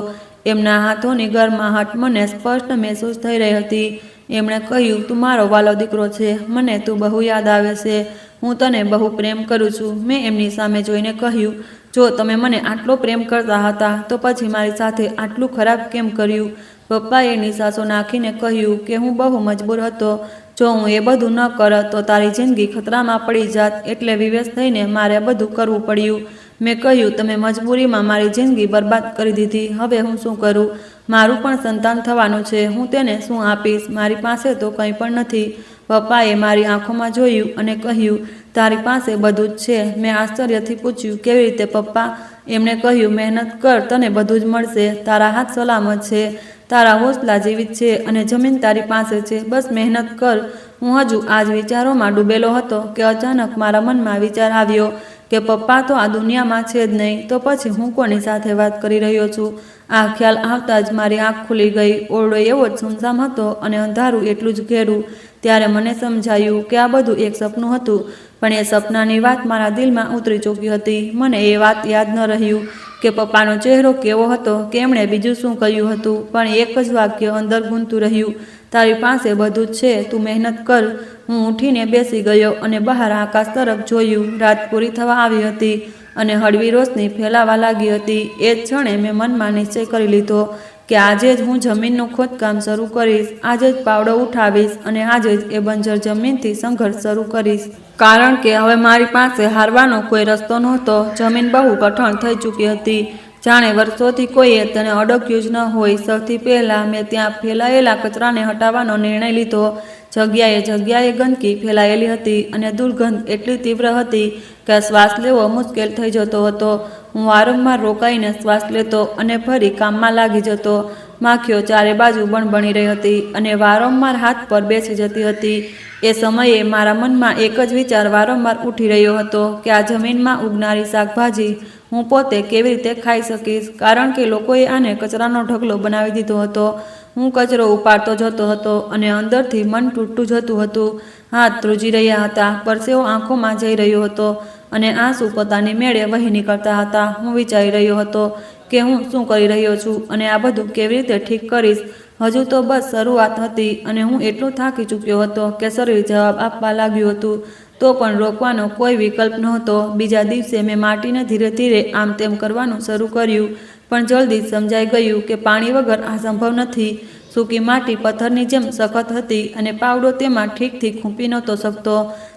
એમના હાથોની ગરમાહટ મને સ્પષ્ટ મહેસૂસ થઈ રહી હતી. એમણે કહ્યું, તું મારો વાલો દીકરો છે, મને તું બહુ યાદ આવે છે, હું તને બહુ પ્રેમ કરું છું. મેં એમની સામે જોઈને કહ્યું, જો તમે મને આટલો પ્રેમ કરતા હતા તો પછી મારી સાથે આટલું ખરાબ કેમ કર્યું? પપ્પાએ નિસાસો નાખીને કહ્યું કે હું બહુ મજબૂર હતો. જો હું એ બધું ન કરત તો તારી જિંદગી ખતરામાં પડી જાત, એટલે વિવેશ થઈને મારે બધું કરવું પડ્યું. મેં કહ્યું, તમે મજબૂરીમાં મારી જિંદગી બરબાદ કરી દીધી. હવે હું શું કરું? મારું પણ સંતાન થવાનું છે, હું તેને શું આપીશ? મારી પાસે તો કંઈ પણ નથી. પપ્પાએ મારી આંખોમાં જોયું અને કહ્યું, તારી પાસે બધું જ છે. મેં આશ્ચર્યથી પૂછ્યું, કેવી રીતે પપ્પા? એમણે કહ્યું, મહેનત કર, તને બધું જ મળશે. તારા હાથ સલામત છે, તારા હોસલા જીવિત છે અને જમીન તારી પાસે છે. બસ મહેનત કર. હું હજુ આ જ વિચારોમાં ડૂબેલો હતો કે અચાનક મારા મનમાં વિચાર આવ્યો કે પપ્પા તો આ દુનિયામાં છે જ નહીં, તો પછી હું કોની સાથે વાત કરી રહ્યો છું? આ ખ્યાલ આવતા જ મારી આંખ ખુલી ગઈ. ઓરડો એવો જ સુમસામ હતો અને અંધારું એટલું જ ઘેરું. ત્યારે મને સમજાયું કે આ બધું એક સપનું હતું, પણ એ સપનાની વાત મારા દિલમાં ઉતરી ચૂકી હતી. મને એ વાત યાદ ન રહ્યું કે પપ્પાનો ચહેરો કેવો હતો, કે એમણે બીજું શું કહ્યું હતું, પણ એક જ વાક્ય અંદર ગૂંથતું રહ્યું, તારી પાસે બધું જ છે, તું મહેનત કર. હું ઉઠીને બેસી ગયો અને બહાર આકાશ તરફ જોયું. રાત પૂરી થવા આવી હતી અને હળવી રોશની ફેલાવા લાગી હતી. એ જ ક્ષણે મેં મનમાં નિશ્ચય કરી લીધો કે આજે જ હું જમીનનું ખોદકામ શરૂ કરીશ, આજે જ પાવડો ઉઠાવીશ અને આજે જ એ બંજર જમીનથી સંઘર્ષ શરૂ કરીશ. કારણ કે હવે મારી પાસે હારવાનો કોઈ રસ્તો નહોતો. જમીન બહુ કઠણ થઈ ચૂકી હતી, જાણે વર્ષોથી કોઈએ તેને અડક્યું જ ન હોય. સૌથી પહેલાં મેં ત્યાં ફેલાયેલા કચરાને હટાવવાનો નિર્ણય લીધો. જગ્યાએ ગંદકી ફેલાયેલી હતી અને દુર્ગંધ એટલી તીવ્ર હતી કે શ્વાસ લેવો મુશ્કેલ થઈ જતો હતો. હું વારંવાર રોકાઈને શ્વાસ લેતો અને ફરી કામમાં લાગી જતો. માખીઓ ચારે બાજુ બણબણી રહી હતી અને વારંવાર હાથ પર બેસી જતી હતી. એ સમયે મારા મનમાં એક જ વિચાર વારંવાર ઉઠી રહ્યો હતો કે આ જમીનમાં ઉગનારી શાકભાજી હું પોતે કેવી રીતે ખાઈ શકીશ, કારણ કે લોકોએ આને કચરાનો ઢગલો બનાવી દીધો હતો. હું કચરો ઉપાડતો જતો હતો અને અંદરથી મન તૂટતું જતું હતું. હાથ ધ્રુજી રહ્યા હતા, પરસેવો આંખોમાં જઈ રહ્યો હતો અને આંસુ પોતાની મેળે વહી નીકળતા હતા. હું વિચારી રહ્યો હતો કે હું શું કરી રહ્યો છું અને આ બધું કેવી રીતે ઠીક કરીશ. હજુ તો બસ શરૂઆત હતી અને હું એટલું થાકી ચૂક્યો હતો કે શરીર જવાબ આપવા લાગ્યું હતું, તો પણ રોકવાનો કોઈ વિકલ્પ નહોતો. બીજા દિવસે મેં માટીને ધીરે ધીરે આમ તેમ કરવાનું શરૂ કર્યું, પણ જલ્દી સમજાઈ ગયું કે પાણી વગર આ સંભવ નથી. સૂકી માટી પથ્થરની જેમ સખત હતી અને પાવડો તેમાં ઠીકથી ખૂંપી નહોતો શકતો.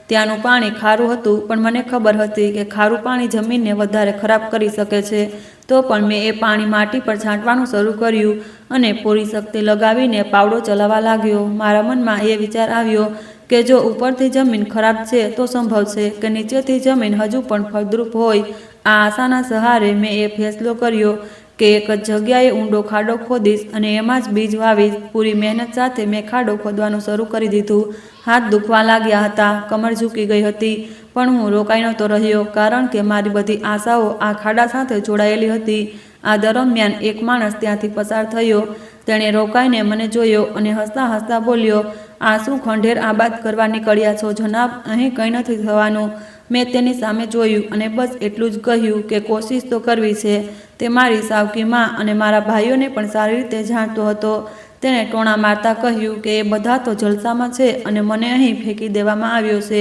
ત્યાંનું પાણી ખારું હતું, પણ મને ખબર હતી કે ખારું પાણી જમીનને વધારે ખરાબ કરી શકે છે. તો પણ મેં એ પાણી માટી પર છાંટવાનું શરૂ કર્યું અને પૂરી શક્તિ લગાવીને પાવડો ચલાવવા લાગ્યો. મારા મનમાં એ વિચાર આવ્યો કે જો ઉપરથી જમીન ખરાબ છે તો સંભવ છે કે નીચેથી જમીન હજુ પણ ફળદ્રુપ હોય. આ આશાના સહારે મેં એ ફેસલો કર્યો કે એક જ જગ્યાએ ઊંડો ખાડો ખોદીશ અને એમાં જ બીજ વાવીશ. પૂરી મહેનત સાથે મેં ખાડો ખોદવાનું શરૂ કરી દીધું. હાથ દુખવા લાગ્યા હતા, કમર ઝૂકી ગઈ હતી, પણ હું રોકાઈ નહોતો રહ્યો, કારણ કે મારી બધી આશાઓ આ ખાડા સાથે જોડાયેલી હતી. આ દરમિયાન એક માણસ ત્યાંથી પસાર થયો. તેણે રોકાઈને મને જોયો અને હસતા હસતા બોલ્યો, આ શું ખંડેર આબાદ કરવા નીકળ્યા છો જનાબ? અહીં કંઈ નથી થવાનું. મેં તેની સામે જોયું અને બસ એટલું જ કહ્યું કે કોશિશ તો કરવી છે. તે મારી સાવકી માં અને મારા ભાઈઓને પણ સારી રીતે જાણતો હતો. તેણે ટોણા મારતા કહ્યું કે એ બધા તો જલસામાં છે અને મને અહીં ફેંકી દેવામાં આવ્યો છે.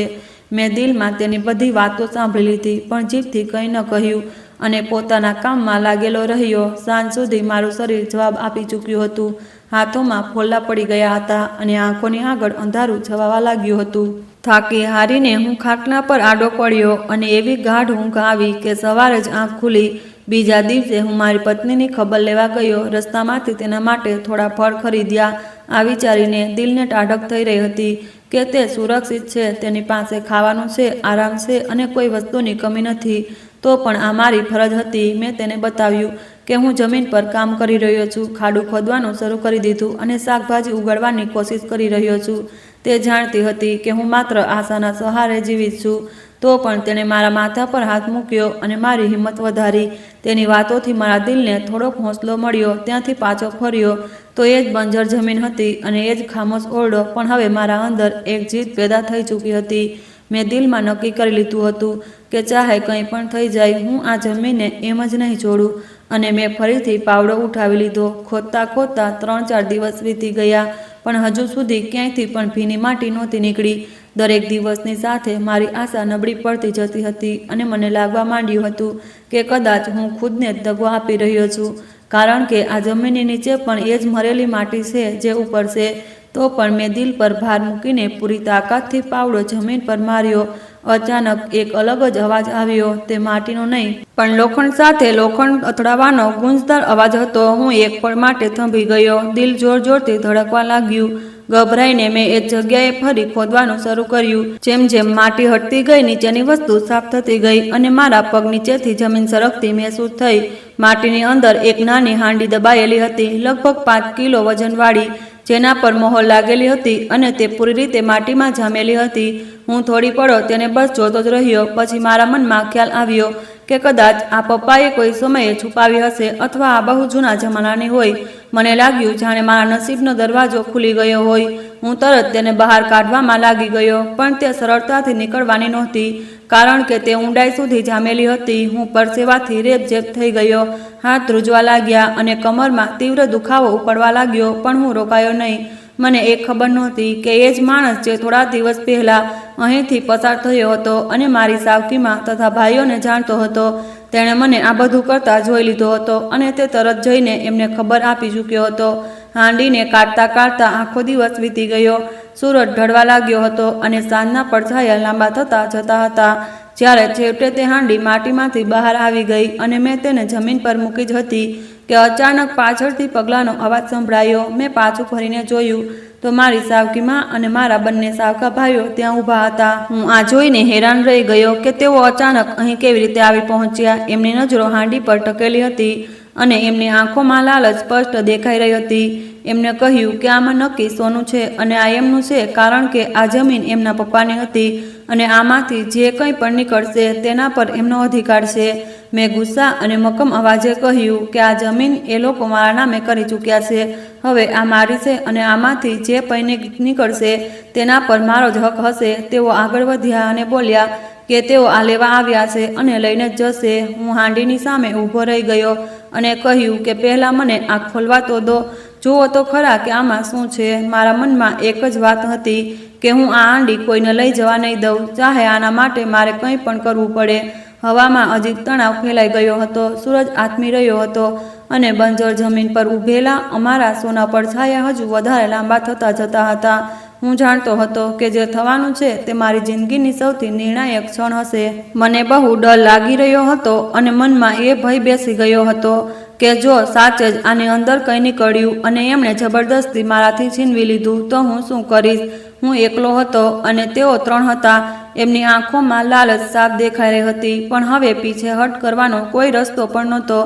મેં દિલમાં તેની બધી વાતો સાંભળી લીધી, પણ જીભથી કંઈ ન કહ્યું અને પોતાના કામમાં લાગેલો રહ્યો. સાંજ સુધી મારું શરીર જવાબ આપી ચૂક્યું હતું. હાથોમાં ફોલ્લા પડી ગયા હતા અને આંખોની આગળ અંધારું છવાવા લાગ્યું હતું. થાકી હારીને હું ખાટલા પર આડો પડ્યો અને એવી ગાઢ ઊંઘ આવી કે સવારે જ આંખ ખુલી. બીજા દિવસે હું મારી પત્નીની ખબર લેવા ગયો. રસ્તામાંથી તેના માટે થોડા ફળ ખરીદ્યા. આ વિચારીને દિલને ટાઢક થઈ રહી હતી કે તે સુરક્ષિત છે, તેની પાસે ખાવાનું છે, આરામ છે અને કોઈ વસ્તુની કમી નથી. તો પણ આ મારી ફરજ હતી. મેં તેને બતાવ્યું કે હું જમીન પર કામ કરી રહ્યો છું, ખાડું ખોદવાનું શરૂ કરી દીધું અને શાકભાજી ઉગાડવાની કોશિશ કરી રહ્યો છું. તે જાણતી હતી કે હું માત્ર આશાના સહારે જીવિત છું. તો પણ તેણે મારા માથા પર હાથ મૂક્યો અને મારી હિંમત વધારી. તેની વાતોથી મારા દિલને થોડોક હોંસલો મળ્યો. ત્યાંથી પાછો ફર્યો તો એ જ બંજર જમીન હતી અને એ જ ખામોશ ઓરડો, પણ હવે મારા અંદર એક જીદ પેદા થઈ ચૂકી હતી. મેં દિલમાં નક્કી કરી લીધું હતું કે ચાહે કંઈ પણ થઈ જાય, હું આ જમીનને એમ જ નહીં છોડું. અને મેં ફરીથી પાવડો ઉઠાવી લીધો. ખોદતા ખોદતા 3-4 દિવસ વીતી ગયા, પણ હજુ સુધી ક્યાંયથી પણ ભીની માટી નહોતી નીકળી. દરેક દિવસની સાથે મારી આશા નબળી પડતી જતી હતી અને મને લાગવા માંડ્યું હતું કે કદાચ હું ખુદને જ દગો આપી રહ્યો છું, કારણ કે આ જમીનની નીચે પણ એ જ મરેલી માટી છે જે ઉપર છે. તો પણ મેં દિલ પર ભાર મૂકીને પૂરી તાકાતથી પાવડો જમીન પર માર્યો. અચાનક એક અલગ જ અવાજ આવ્યો. તે માટીનો નહીં, પણ લોખંડ સાથે લોખંડ અથડાવાનો ગુંજદાર અવાજ હતો. હું એક પળ માટે થંભી ગયો. દિલ જોર જોરથી ધડકવા લાગ્યું. ગભરાઈને મેં એ જગ્યાએ ફરી ખોદવાનું શરૂ કર્યું. જેમ જેમ માટી હટતી ગઈ, નીચેની વસ્તુ સાફ થતી ગઈ અને મારા પગ નીચેથી જમીન સરકતી મહેસૂસ થઈ. માટીની અંદર એક નાની હાંડી દબાયેલી હતી, લગભગ 5 કિલો વજનવાળી, જેના પર મોહર લાગેલી હતી અને તે પૂરી રીતે માટીમાં જામેલી હતી. હું થોડી પળો તેને બસ જોતો જ રહ્યો. પછી મારા મનમાં ખ્યાલ આવ્યો કે કદાચ આ પપ્પાએ કોઈ સમયે છુપાવી હશે અથવા આ બહુ જૂના જમાનાની હોય. મને લાગ્યું જાણે મારા નસીબનો દરવાજો ખુલી ગયો હોય. હું તરત તેને બહાર કાઢવામાં લાગી ગયો, પણ તે સરળતાથી નીકળવાની નહોતી, કારણ કે તે ઊંડાઈ સુધી જામેલી હતી. હું પરસેવાથી રેબઝેબ થઈ ગયો. હાથ ધ્રુજવા લાગ્યા અને કમરમાં તીવ્ર દુખાવો ઉપડવા લાગ્યો, પણ હું રોકાયો નહીં. મને એ ખબર નહોતી કે એ જ માણસ જે થોડા દિવસ પહેલાં અહીંથી પસાર થયો હતો અને મારી સાવકીમાં તથા ભાઈઓને જાણતો હતો, તેણે મને આ બધું કરતા જોઈ લીધો હતો અને તે તરત જઈને એમને ખબર આપી ચૂક્યો હતો. હાંડીને કાઢતા કાઢતા આખો દિવસ વીતી ગયો. સૂરજ ઢળવા લાગ્યો હતો અને સાંજના પડછાયા લાંબા થતા જતા હતા. જ્યારે છેવટે તે હાંડી માટીમાંથી બહાર આવી ગઈ અને મેં તેને જમીન પર મૂકી જ હતી કે અચાનક પાછળથી પગલાંનો અવાજ સંભળાયો. મેં પાછું ફરીને જોયું તો મારી સાવકીમાં અને મારા બંને સાવકા ભાઈઓ ત્યાં ઊભા હતા. હું આ જોઈને હેરાન રહી ગયો કે તેઓ અચાનક અહીં કેવી રીતે આવી પહોંચ્યા. એમની નજરો હાંડી પર ટકેલી હતી અને એમની આંખોમાં લાલચ સ્પષ્ટ દેખાઈ રહી હતી. એમને કહ્યું કે આમાં નક્કી સોનું છે અને આ એમનું છે, કારણ કે આ જમીન એમના પપ્પાની હતી અને આમાંથી જે કંઈ પણ નીકળશે તેના પર એમનો અધિકાર છે. મેં ગુસ્સા અને મક્કમ અવાજે કહ્યું કે આ જમીન એ લોકો મારા નામે કરી ચૂક્યા છે. હવે આ મારી છે અને આમાંથી જે કંઈ નીકળશે તેના પર મારો જ હક હશે. તેઓ આગળ વધ્યા અને બોલ્યા કે તેઓ આ લેવા આવ્યા છે અને લઈને જ જશે. હું હાંડીની સામે ઊભો રહી ગયો અને કહ્યું કે પહેલાં મને આ ખોલવા તો દો, જુઓ તો ખરા કે આમાં શું છે. મારા મનમાં એક જ વાત હતી કે હું આ હાંડી કોઈને લઈ જવા નહીં દઉં, ચાહે આના માટે મારે કંઈ પણ કરવું પડે. હવામાં અજીબ તણાવ ફેલાઈ ગયો હતો. સૂરજ આથમી રહ્યો હતો અને બંજર જમીન પર ઊભેલા અમારા સોના પડછાયા હજુ વધારે લાંબા થતા જતા હતા. હું જાણતો હતો કે જે થવાનું છે તે મારી જિંદગીની સૌથી નિર્ણાયક ક્ષણ હશે. મને બહુ ડર લાગી રહ્યો હતો અને મનમાં એ ભય બેસી ગયો હતો કે જો સાચે જ આની અંદર કંઈ નીકળ્યું અને એમણે જબરદસ્તી મારાથી છીનવી લીધું તો હું શું કરીશ. હું એકલો હતો અને તેઓ 3 હતા. એમની આંખોમાં લાલચ સાફ દેખાઈ રહી હતી, પણ હવે પીછેહટ કરવાનો કોઈ રસ્તો પણ નહોતો.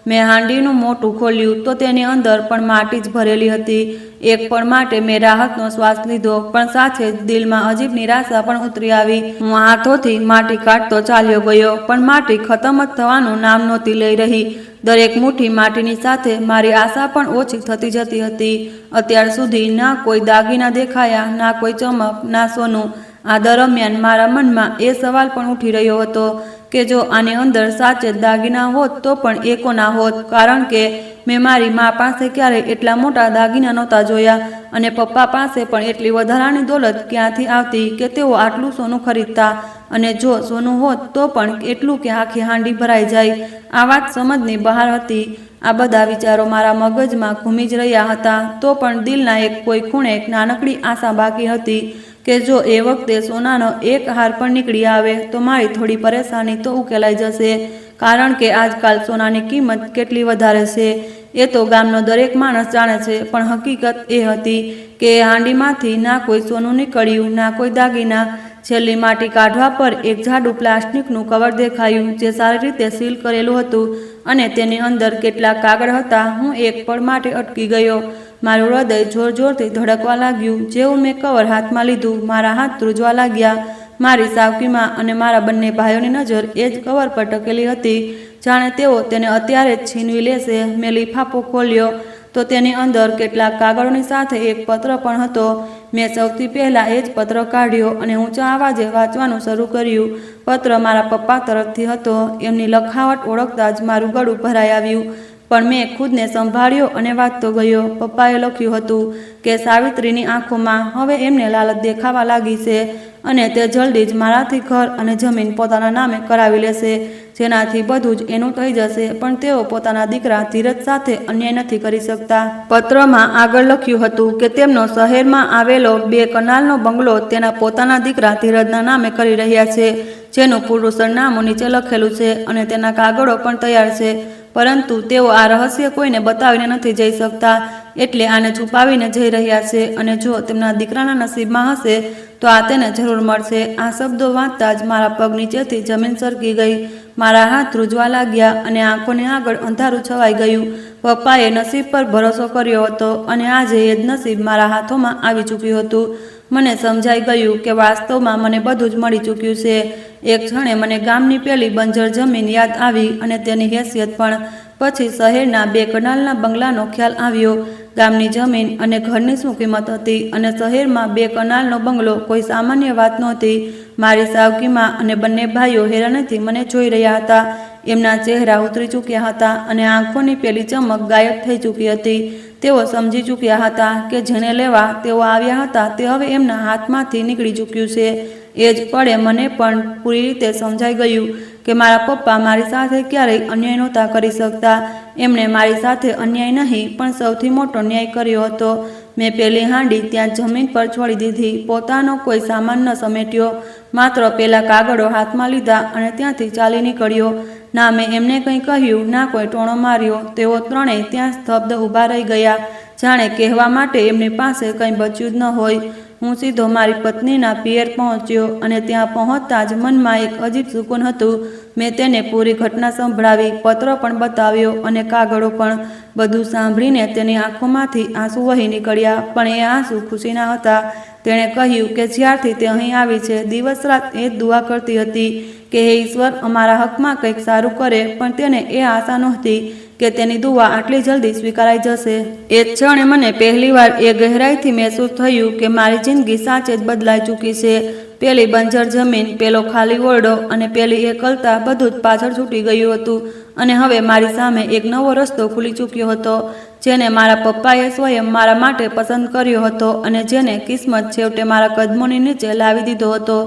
મેં હાંડીનું મોઢું ખોલ્યું તો તેની અંદર પણ માટી જ ભરેલી હતી. એક પળ માટે મેં રાહતનો શ્વાસ લીધો, પણ સાથે જ દિલમાં અજીબ નિરાશા પણ ઉતરી આવી. હું હાથોથી માટી કાઢતો ચાલ્યો ગયો, પણ માટી ખતમ જ થવાનું નામ નહોતી લઈ રહી. દરેક મુઠ્ઠી માટીની સાથે મારી આશા પણ ઓછી થતી જતી હતી. અત્યાર સુધી ના કોઈ દાગીના દેખાયા, ના કોઈ ચમક, ના સોનું. આ દરમિયાન મારા મનમાં એ સવાલ પણ ઉઠી રહ્યો હતો કે જો આની અંદર સાચે જ દાગીના હોત તો પણ એ કોના હોત, કારણ કે મેં મારી મા પાસે ક્યારેય એટલા મોટા દાગીના નહોતા જોયા અને પપ્પા પાસે પણ એટલી વધારાની દોલત ક્યાંથી આવતી કે તેઓ આટલું સોનું ખરીદતા. અને જો સોનું હોત તો પણ એટલું કે આખી હાંડી ભરાઈ જાય. આ વાત સમજની બહાર હતી. આ બધા વિચારો મારા મગજમાં ઘૂમી જ રહ્યા હતા. તો પણ દિલના એક કોઈ ખૂણે એક નાનકડી આશા બાકી હતી કે જો એ વખતે સોનાનો એક હાર પણ નીકળી આવે તો મારી થોડી પરેશાની તો ઉકેલાઈ જશે, કારણ કે આજકાલ સોનાની કિંમત કેટલી વધારે છે એ તો ગામનો દરેક માણસ જાણે છે. પણ હકીકત એ હતી કે એ હાંડીમાંથી ના કોઈ સોનું નીકળ્યું, ના કોઈ દાગીના. છેલ્લી માટી કાઢવા પર એક જાડું પ્લાસ્ટિકનું કવર દેખાયું જે સારી રીતે સીલ કરેલું હતું અને તેની અંદર કેટલાક કાગળ હતા. હું એક પળ માટે અટકી ગયો. મારું હૃદય જોર જોરથી ધડકવા લાગ્યું. જેવું મેં કવર હાથમાં લીધું, મારા હાથ ધ્રુજવા લાગ્યા. મારી સાવકીમાં અને મારા બંને ભાઈઓની નજર એ જ કવર પર ટકેલી હતી, જાણે તેઓ તેને અત્યારે જ છીનવી લેશે. મેં લિફાફો ખોલ્યો તો તેની અંદર કેટલાક કાગળોની સાથે એક પત્ર પણ હતો. મેં સૌથી પહેલાં એ જ પત્ર કાઢ્યો અને ઊંચા અવાજે વાંચવાનું શરૂ કર્યું. પત્ર મારા પપ્પા તરફથી હતો. એમની લખાવટ ઓળખતા જ મારું ગળું ભરાઈ આવ્યું, પણ મેં ખુદને સંભાળ્યો અને વાંચતો ગયો. પપ્પાએ લખ્યું હતું કે સાવિત્રીની આંખોમાં હવે એમને લાલચ દેખાવા લાગી છે અને તે જલ્દી જ મારાથી ઘર અને જમીન પોતાના નામે કરાવી લેશે, જેનાથી બધું જ એનું થઈ જશે. પણ તેઓ પોતાના દીકરા ધીરજ સાથે અન્યાય નથી કરી શકતા. પત્રમાં આગળ લખ્યું હતું કે તેમનો શહેરમાં આવેલો 2 કનાલનો બંગલો તેના પોતાના દીકરા ધીરજના નામે કરી રહ્યા છે, જેનું પૂરું સરનામું નીચે લખેલું છે અને તેના કાગળો પણ તૈયાર છે. પરંતુ તેઓ આ રહસ્ય કોઈને બતાવીને નથી જઈ શકતા, એટલે આને છુપાવીને જઈ રહ્યા છે અને જો તેમના દીકરાના નસીબમાં હશે તો આ તેને જરૂર મળશે. આ શબ્દો વાંચતા જ મારા પગ નીચેથી જમીન સરકી ગઈ. મારા હાથ ધ્રુજવા લાગ્યા અને આંખોની આગળ અંધારું છવાઈ ગયું. પપ્પાએ નસીબ પર ભરોસો કર્યો હતો અને આજે એ જ નસીબ મારા હાથોમાં આવી ચૂક્યું હતું. મને સમજાઈ ગયું કે વાસ્તવમાં મને બધું જ મળી ચૂક્યું છે. એક ક્ષણે મને ગામની પેલી બંજર જમીન યાદ આવી અને તેની હેસિયત પણ. પછી શહેરના 2 કનાલના બંગલાનો ખ્યાલ આવ્યો. ગામની જમીન અને ઘરની શું કિંમત હતી અને શહેરમાં 2 કનાલનો બંગલો કોઈ સામાન્ય વાત નહોતી. મારી સાવકીમાં અને બંને ભાઈઓ હેરાનીથી મને જોઈ રહ્યા હતા. એમના ચહેરા ઉતરી ચૂક્યા હતા અને આંખોની પેલી ચમક ગાયબ થઈ ચૂકી હતી. તેઓ સમજી ચૂક્યા હતા કે જેને લેવા તેઓ આવ્યા હતા તે હવે એમના હાથમાંથી નીકળી ચૂક્યું છે. એ જ પળે મને પણ પૂરી રીતે સમજાઈ ગયું કે મારા પપ્પા મારી સાથે ક્યારેય અન્યાય નહોતા કરી શકતા. એમણે મારી સાથે અન્યાય નહીં પણ સૌથી મોટો ન્યાય કર્યો હતો. મેં પેલી હાંડી ત્યાં જમીન પર છોડી દીધી. પોતાનો કોઈ સામાન ન સમેટ્યો, માત્ર પેલા કાગળો હાથમાં લીધા અને ત્યાંથી ચાલી નીકળ્યો. ના મેં એમને કંઈ કહ્યું, ના કોઈ ટોણો માર્યો. તેઓ ત્રણેય ત્યાં સ્તબ્ધ ઊભા રહી ગયા, જાણે કહેવા માટે એમની પાસે કંઈ બચ્યું જ ન હોય. હું સીધો મારી પત્નીના પિયર પહોંચ્યો અને ત્યાં પહોંચતા જ મનમાં એક અજીબ સુકૂન હતું. મેં તેને પૂરી ઘટના સંભળાવી, પત્ર પણ બતાવ્યો અને કાગળો પણ. બધું સાંભળીને તેની આંખોમાંથી આંસુ વહી નીકળ્યા, પણ એ આંસુ ખુશીના હતા. તેણે કહ્યું કે જ્યારથી તે અહીં આવી છે દિવસ રાત એ જ દુઆ કરતી હતી કે હે ઈશ્વર અમારા હકમાં કંઈક સારું કરે, પણ તેને એ આશા નહોતી કે તેની દુઆ આટલી જલ્દી સ્વીકારાઈ જશે. એ જ ક્ષણે મને પહેલીવાર એ ગહેરાઈથી મહેસૂસ થયું કે મારી જિંદગી સાચે જ બદલાઈ ચૂકી છે. પેલી બંજર જમીન, પેલો ખાલી ઓરડો અને પેલી એકલતા બધું જ પાછળ છૂટી ગયું હતું અને હવે મારી સામે એક નવો રસ્તો ખુલી ચૂક્યો હતો, જેને મારા પપ્પાએ સ્વયં મારા માટે પસંદ કર્યો હતો અને જેને કિસ્મત છેવટે મારા કદમોની નીચે લાવી દીધો હતો.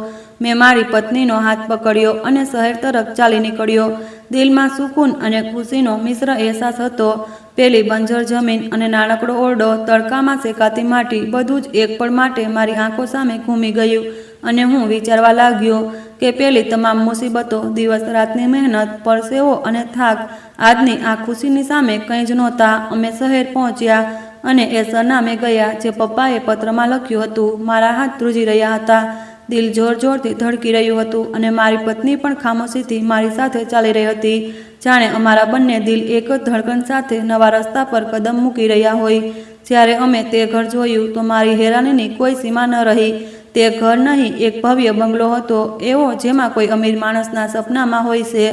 મેં મારી પત્નીનો હાથ પકડ્યો અને શહેર તરફ ચાલી નીકળ્યો. દિલમાં સુકૂન અને ખુશીનો મિશ્ર અહેસાસ હતો. પેલી બંજર જમીન અને નાનકડો ઓરડો, તડકામાં શેકાતી માટી, બધું જ એક પળ માટે મારી આંખો સામે ઘૂમી ગયું અને હું વિચારવા લાગ્યો કે પેલી તમામ મુસીબતો, દિવસ રાતની મહેનત, પરસેવો અને થાક આજની આ ખુશીની સામે કંઈ જ નહોતા. અમે શહેર પહોંચ્યા અને એ સરનામે ગયા જે પપ્પાએ પત્રમાં લખ્યું હતું. મારા હાથ ધ્રુજી રહ્યા હતા, દિલ જોર જોરથી ધડકી રહ્યું હતું અને મારી પત્ની પણ ખામોશીથી મારી સાથે ચાલી રહી હતી, જાણે અમારા બંને દિલ એક જ ધડકન સાથે નવા રસ્તા પર કદમ મૂકી રહ્યા હોય. જ્યારે અમે તે ઘર જોયું તો મારી હેરાનીની કોઈ સીમા ન રહી. તે ઘર નહીં, એક ભવ્ય બંગલો હતો, એવો જેમાં કોઈ અમીર માણસના સપનામાં હોય છે.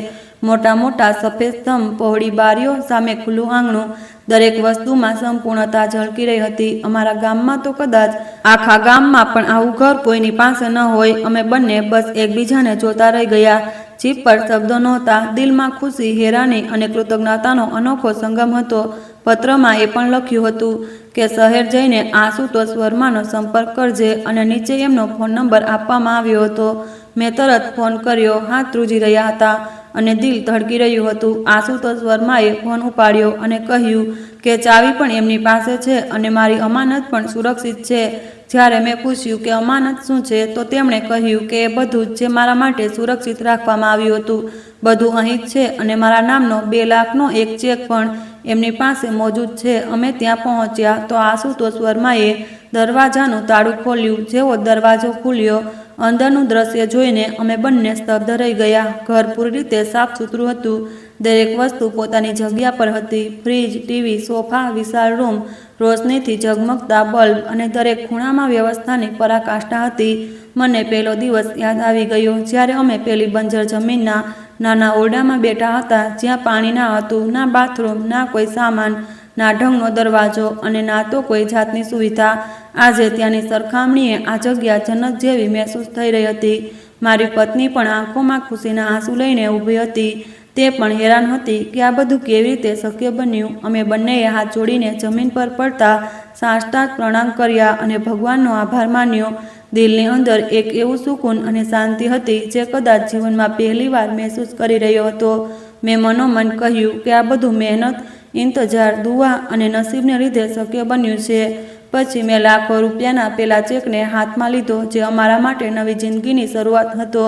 મોટા મોટા સફેદ સ્તંભ, પહોળી બારીઓ, સામે ખુલ્લું આંગણું, દરેક વસ્તુમાં સંપૂર્ણતા ઝળકી રહી હતી. અમારા ગામમાં તો કદાચ આખા ગામમાં પણ આવું ઘર કોઈની પાસે ન હોય. અમે બંને બસ એકબીજાને જોતા રહી ગયા. જીભ પર શબ્દો નહોતા, દિલમાં ખુશી, હેરાની અને કૃતજ્ઞતાનો અનોખો સંગમ હતો. પત્રમાં એ પણ લખ્યું હતું કે શહેર જઈને આશુતોષ વર્માનો સંપર્ક કરજે અને નીચે એમનો ફોન નંબર આપવામાં આવ્યો હતો. મેં તરત ફોન કર્યો. હાથ ધ્રુજી રહ્યા હતા અને દિલ ધડકી રહ્યું હતું. આશુતોષ વર્માએ ફોન ઉપાડ્યો અને કહ્યું કે ચાવી પણ એમની પાસે છે અને મારી અમાનત પણ સુરક્ષિત છે. જ્યારે મેં પૂછ્યું કે અમાનત શું છે તો તેમણે કહ્યું કે એ બધું જ જે મારા માટે સુરક્ષિત રાખવામાં આવ્યું હતું, બધું અહીં જ છે અને મારા નામનો 2 લાખનો એક ચેક પણ એમની પાસે મોજૂદ છે. અમે ત્યાં પહોંચ્યા તો આશુતોષ વર્માએ દરવાજાનું તાળું ખોલ્યું. જેવો દરવાજો ખુલ્યો, અંદરનું દ્રશ્ય જોઈને અમે બંને સ્તબ્ધ રહી ગયા. ઘર પૂરી રીતે સાફ સુથરું હતું. દરેક વસ્તુ પોતાની જગ્યા પર હતી. ફ્રીજ, ટીવી, સોફા, વિશાળ રૂમ, રોશનીથી ઝગમગતા બલ્બ અને દરેક ખૂણામાં વ્યવસ્થાની પરાકાષ્ઠા હતી. મને પહેલો દિવસ યાદ આવી ગયો જ્યારે અમે પેલી બંજર જમીનના નાના ઓરડામાં બેઠા હતા, જ્યાં પાણી ના હતું, ના બાથરૂમ, ના કોઈ સામાન, ના ઢંગનો દરવાજો અને ના તો કોઈ જાતની સુવિધા. આજે ત્યાંની સરખામણીએ આ જગ્યા જન્નત જેવી મહેસૂસ થઈ રહી હતી. મારી પત્ની પણ આંખોમાં ખુશીના આંસુ લઈને ઊભી હતી. તે પણ હેરાન હતી કે આ બધું કેવી રીતે શક્ય બન્યું. અમે બંનેએ હાથ જોડીને જમીન પર પડતા સાષ્ટાંગ પ્રણામ કર્યા અને ભગવાનનો આભાર માન્યો. દિલની અંદર એક એવું સુકૂન અને શાંતિ હતી જે કદાચ જીવનમાં પહેલીવાર મહેસૂસ કરી રહ્યો હતો. મેં મનોમન કહ્યું કે આ બધું મહેનત, ઇંતજાર, દુઆ અને નસીબને લીધે શક્ય બન્યું છે. પછી મેં લાખો રૂપિયાના પેલા ચેકને હાથમાં લીધો જે અમારા માટે નવી જિંદગીની શરૂઆત હતો.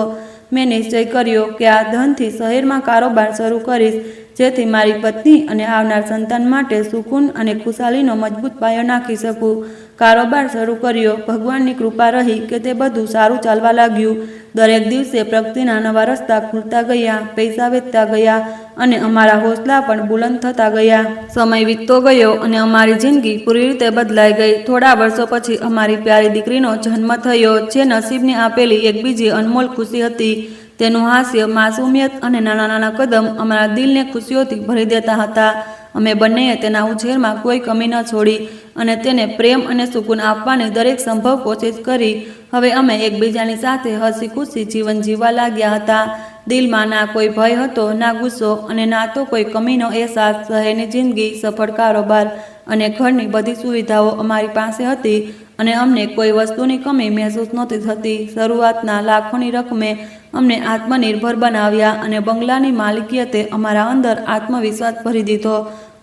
મેં નિશ્ચય કર્યો કે આ ધનથી શહેરમાં કારોબાર શરૂ કરીશ, જેથી મારી પત્ની અને આવનાર સંતાન માટે સુકૂન અને ખુશાલીનો મજબૂત પાયો નાખી શકું. કારોબાર શરૂ કર્યો. ભગવાનની કૃપા રહી કે તે બધું સારું ચાલવા લાગ્યું. દરેક દિવસે પ્રગતિના નવા રસ્તા ખુલતા ગયા, પૈસા વધતા ગયા અને અમારા હોસલા પણ બુલંદ થતા ગયા. સમય વીતતો ગયો અને અમારી જિંદગી પૂરી રીતે બદલાઈ ગઈ. થોડા વર્ષો પછી અમારી પ્યારી દીકરીનો જન્મ થયો, જે નસીબને આપેલી એક બીજી અનમોલ ખુશી હતી. તેનું હાસ્ય, માસૂમિયત અને નાના નાના કદમ અમારા દિલને ખુશીઓથી ભરી દેતા હતા. અમે બંનેએ તેના ઉછેરમાં કોઈ કમી ન છોડી અને તેને પ્રેમ અને સુકૂન આપવાની દરેક સંભવ કોશિશ કરી. હવે અમે એકબીજાની સાથે હસી ખુશી જીવન જીવવા લાગ્યા હતા. દિલમાં ના કોઈ ભય હતો, ના ગુસ્સો અને ના તો કોઈ કમીનો અહેસાસ. શહેરની જિંદગી, સફળ કારોબાર અને ઘરની બધી સુવિધાઓ અમારી પાસે હતી અને અમને કોઈ વસ્તુની કમી મહેસૂસ નહોતી થતી. શરૂઆતના લાખોની રકમે અમને આત્મનિર્ભર બનાવ્યા અને બંગલાની માલિકિયતે અમારા અંદર આત્મવિશ્વાસ ભરી દીધો.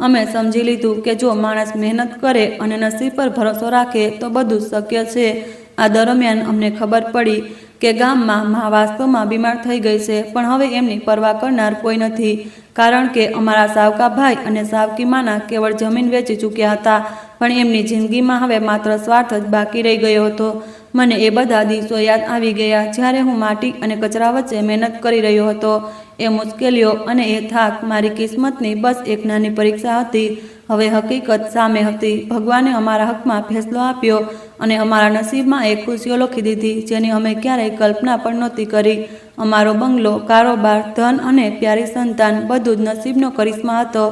અમે સમજી લીધું કે જો માણસ મહેનત કરે અને નસીબ પર ભરોસો રાખે તો બધું શક્ય છે. આ દરમિયાન અમને ખબર પડી કે ગામમાં મા વાસ્તવમાં બીમાર થઈ ગઈ છે, પણ હવે એમની પરવા કરનાર કોઈ નથી, કારણ કે અમારા સાવકા ભાઈ અને સાવકી માના કેવળ જમીન વેચી ચૂક્યા હતા, પણ એમની જિંદગીમાં હવે માત્ર સ્વાર્થ જ બાકી રહી ગયો હતો. મને એ બધા દિવસો યાદ આવી ગયા જ્યારે હું માટી અને કચરા વચ્ચે મહેનત કરી રહ્યો હતો. એ મુશ્કેલીઓ અને એ થાક મારી કિસ્મતની બસ એક નાની પરીક્ષા હતી. હવે હકીકત સામે હતી. ભગવાને અમારા હકમાં ફેસલો આપ્યો અને અમારા નસીબમાં એક ખુશીઓ લખી દીધી જેની અમે ક્યારેય કલ્પના પણ નહોતી કરી. અમારો બંગલો, કારોબાર, ધન અને પ્યારી સંતાન બધું જ નસીબનો કરિશ્મા હતો.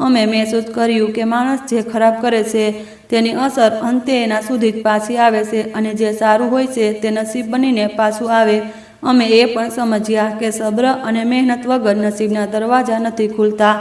અમે મહેસૂસ કર્યું કે માણસ જે ખરાબ કરે છે તેની અસર અંતે એના સુધી જ પાછી આવે છે અને જે સારું હોય છે તે નસીબ બનીને પાછું આવે. અમે એ પણ સમજ્યા કે સબ્ર અને મહેનત વગર નસીબના દરવાજા નથી ખુલતા.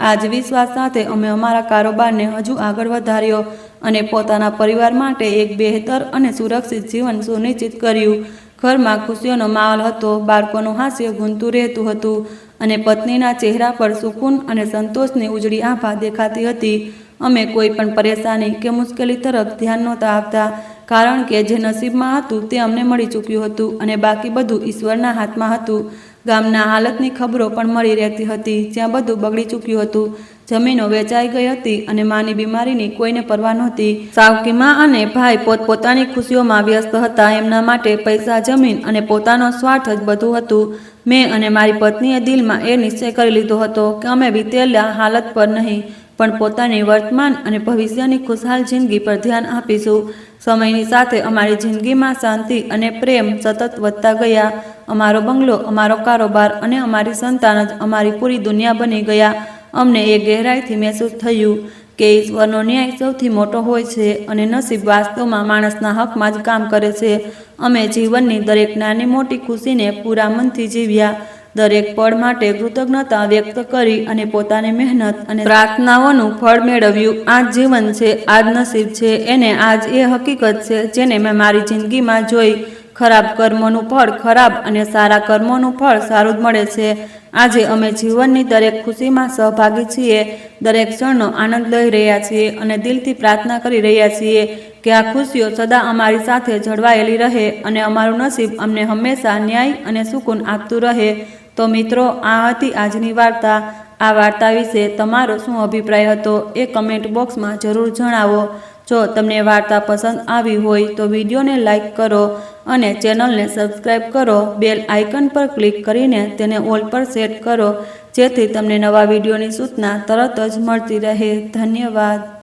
આ જ વિશ્વાસ સાથે અમે અમારા કારોબારને હજુ આગળ વધાર્યો અને પોતાના પરિવાર માટે એક બહેતર અને સુરક્ષિત જીવન સુનિશ્ચિત કર્યું. ઘરમાં ખુશીઓનો માહોલ હતો, બાળકોનું હાસ્ય ગુંજતું રહેતું હતું અને પત્નીના ચહેરા પર સુકૂન અને સંતોષની ઉજળી આભા દેખાતી હતી. અમે કોઈ પણ પરેશાની કે મુશ્કેલી તરફ ધ્યાન નહોતા આપતા, કારણ કે જે નસીબમાં હતું તે અમને મળી ચૂક્યું હતું અને બાકી બધું ઈશ્વરના હાથમાં હતું. ગામના હાલતની ખબરો પણ મળી રહેતી હતી, જ્યાં બધું બગડી ચૂક્યું હતું. જમીનો વેચાઈ ગઈ હતી અને માની બીમારીની કોઈને પરવા નહોતી. સાવકી માં અને ભાઈ પોતપોતાની ખુશીઓમાં વ્યસ્ત હતા. એમના માટે પૈસા, જમીન અને પોતાનો સ્વાર્થ જ બધું હતું. મેં અને મારી પત્નીએ દિલમાં એ નિશ્ચય કરી લીધો હતો કે અમે વીતેલા હાલત પર નહીં, પણ પોતાની વર્તમાન અને ભવિષ્યની ખુશહાલ જિંદગી પર ધ્યાન આપીશું. સમયની સાથે અમારી જિંદગીમાં શાંતિ અને પ્રેમ સતત વધતા ગયા. અમારો બંગલો, અમારો કારોબાર અને અમારી સંતાન જ અમારી પૂરી દુનિયા બની ગયા. અમને એ ગહેરાઈથી મહેસૂસ થયું કે ઈશ્વરનો ન્યાય સૌથી મોટો હોય છે અને નસીબ વાસ્તવમાં માણસના હકમાં જ કામ કરે છે. અમે જીવનની દરેક નાની મોટી ખુશીને પૂરા મનથી જીવ્યા. દરેક પળ માટે કૃતજ્ઞતા વ્યક્ત કરી અને પોતાની મહેનત અને પ્રાર્થનાઓનું ફળ મેળવ્યું. આ જ જીવન છે, આ જ નસીબ છે, એને આજ એ હકીકત છે જેને મેં મારી જિંદગીમાં જોઈ. ખરાબ કર્મોનું ફળ ખરાબ અને સારા કર્મોનું ફળ સારું જ મળે છે. આજે અમે જીવનની દરેક ખુશીમાં સહભાગી છીએ, દરેક ક્ષણનો આનંદ લઈ રહ્યા છીએ અને દિલથી પ્રાર્થના કરી રહ્યા છીએ કે આ ખુશીઓ સદા અમારી સાથે જળવાયેલી રહે અને અમારું નસીબ અમને હંમેશા ન્યાય અને સુકૂન આપતું રહે. તો મિત્રો, આ હતી આજની વાર્તા. આ વાર્તા વિશે તમારો શું અભિપ્રાય હતો એ કમેન્ટ બોક્સમાં જરૂર જણાવો. જો તમને વાર્તા પસંદ આવી હોય તો વિડીયોને લાઈક કરો અને ચેનલને સબસ્ક્રાઈબ કરો. બેલ આઇકન પર ક્લિક કરીને તેને ઓલ પર સેટ કરો, જેથી તમને નવા વિડીયોની સૂચના તરત જ મળતી રહે. ધન્યવાદ.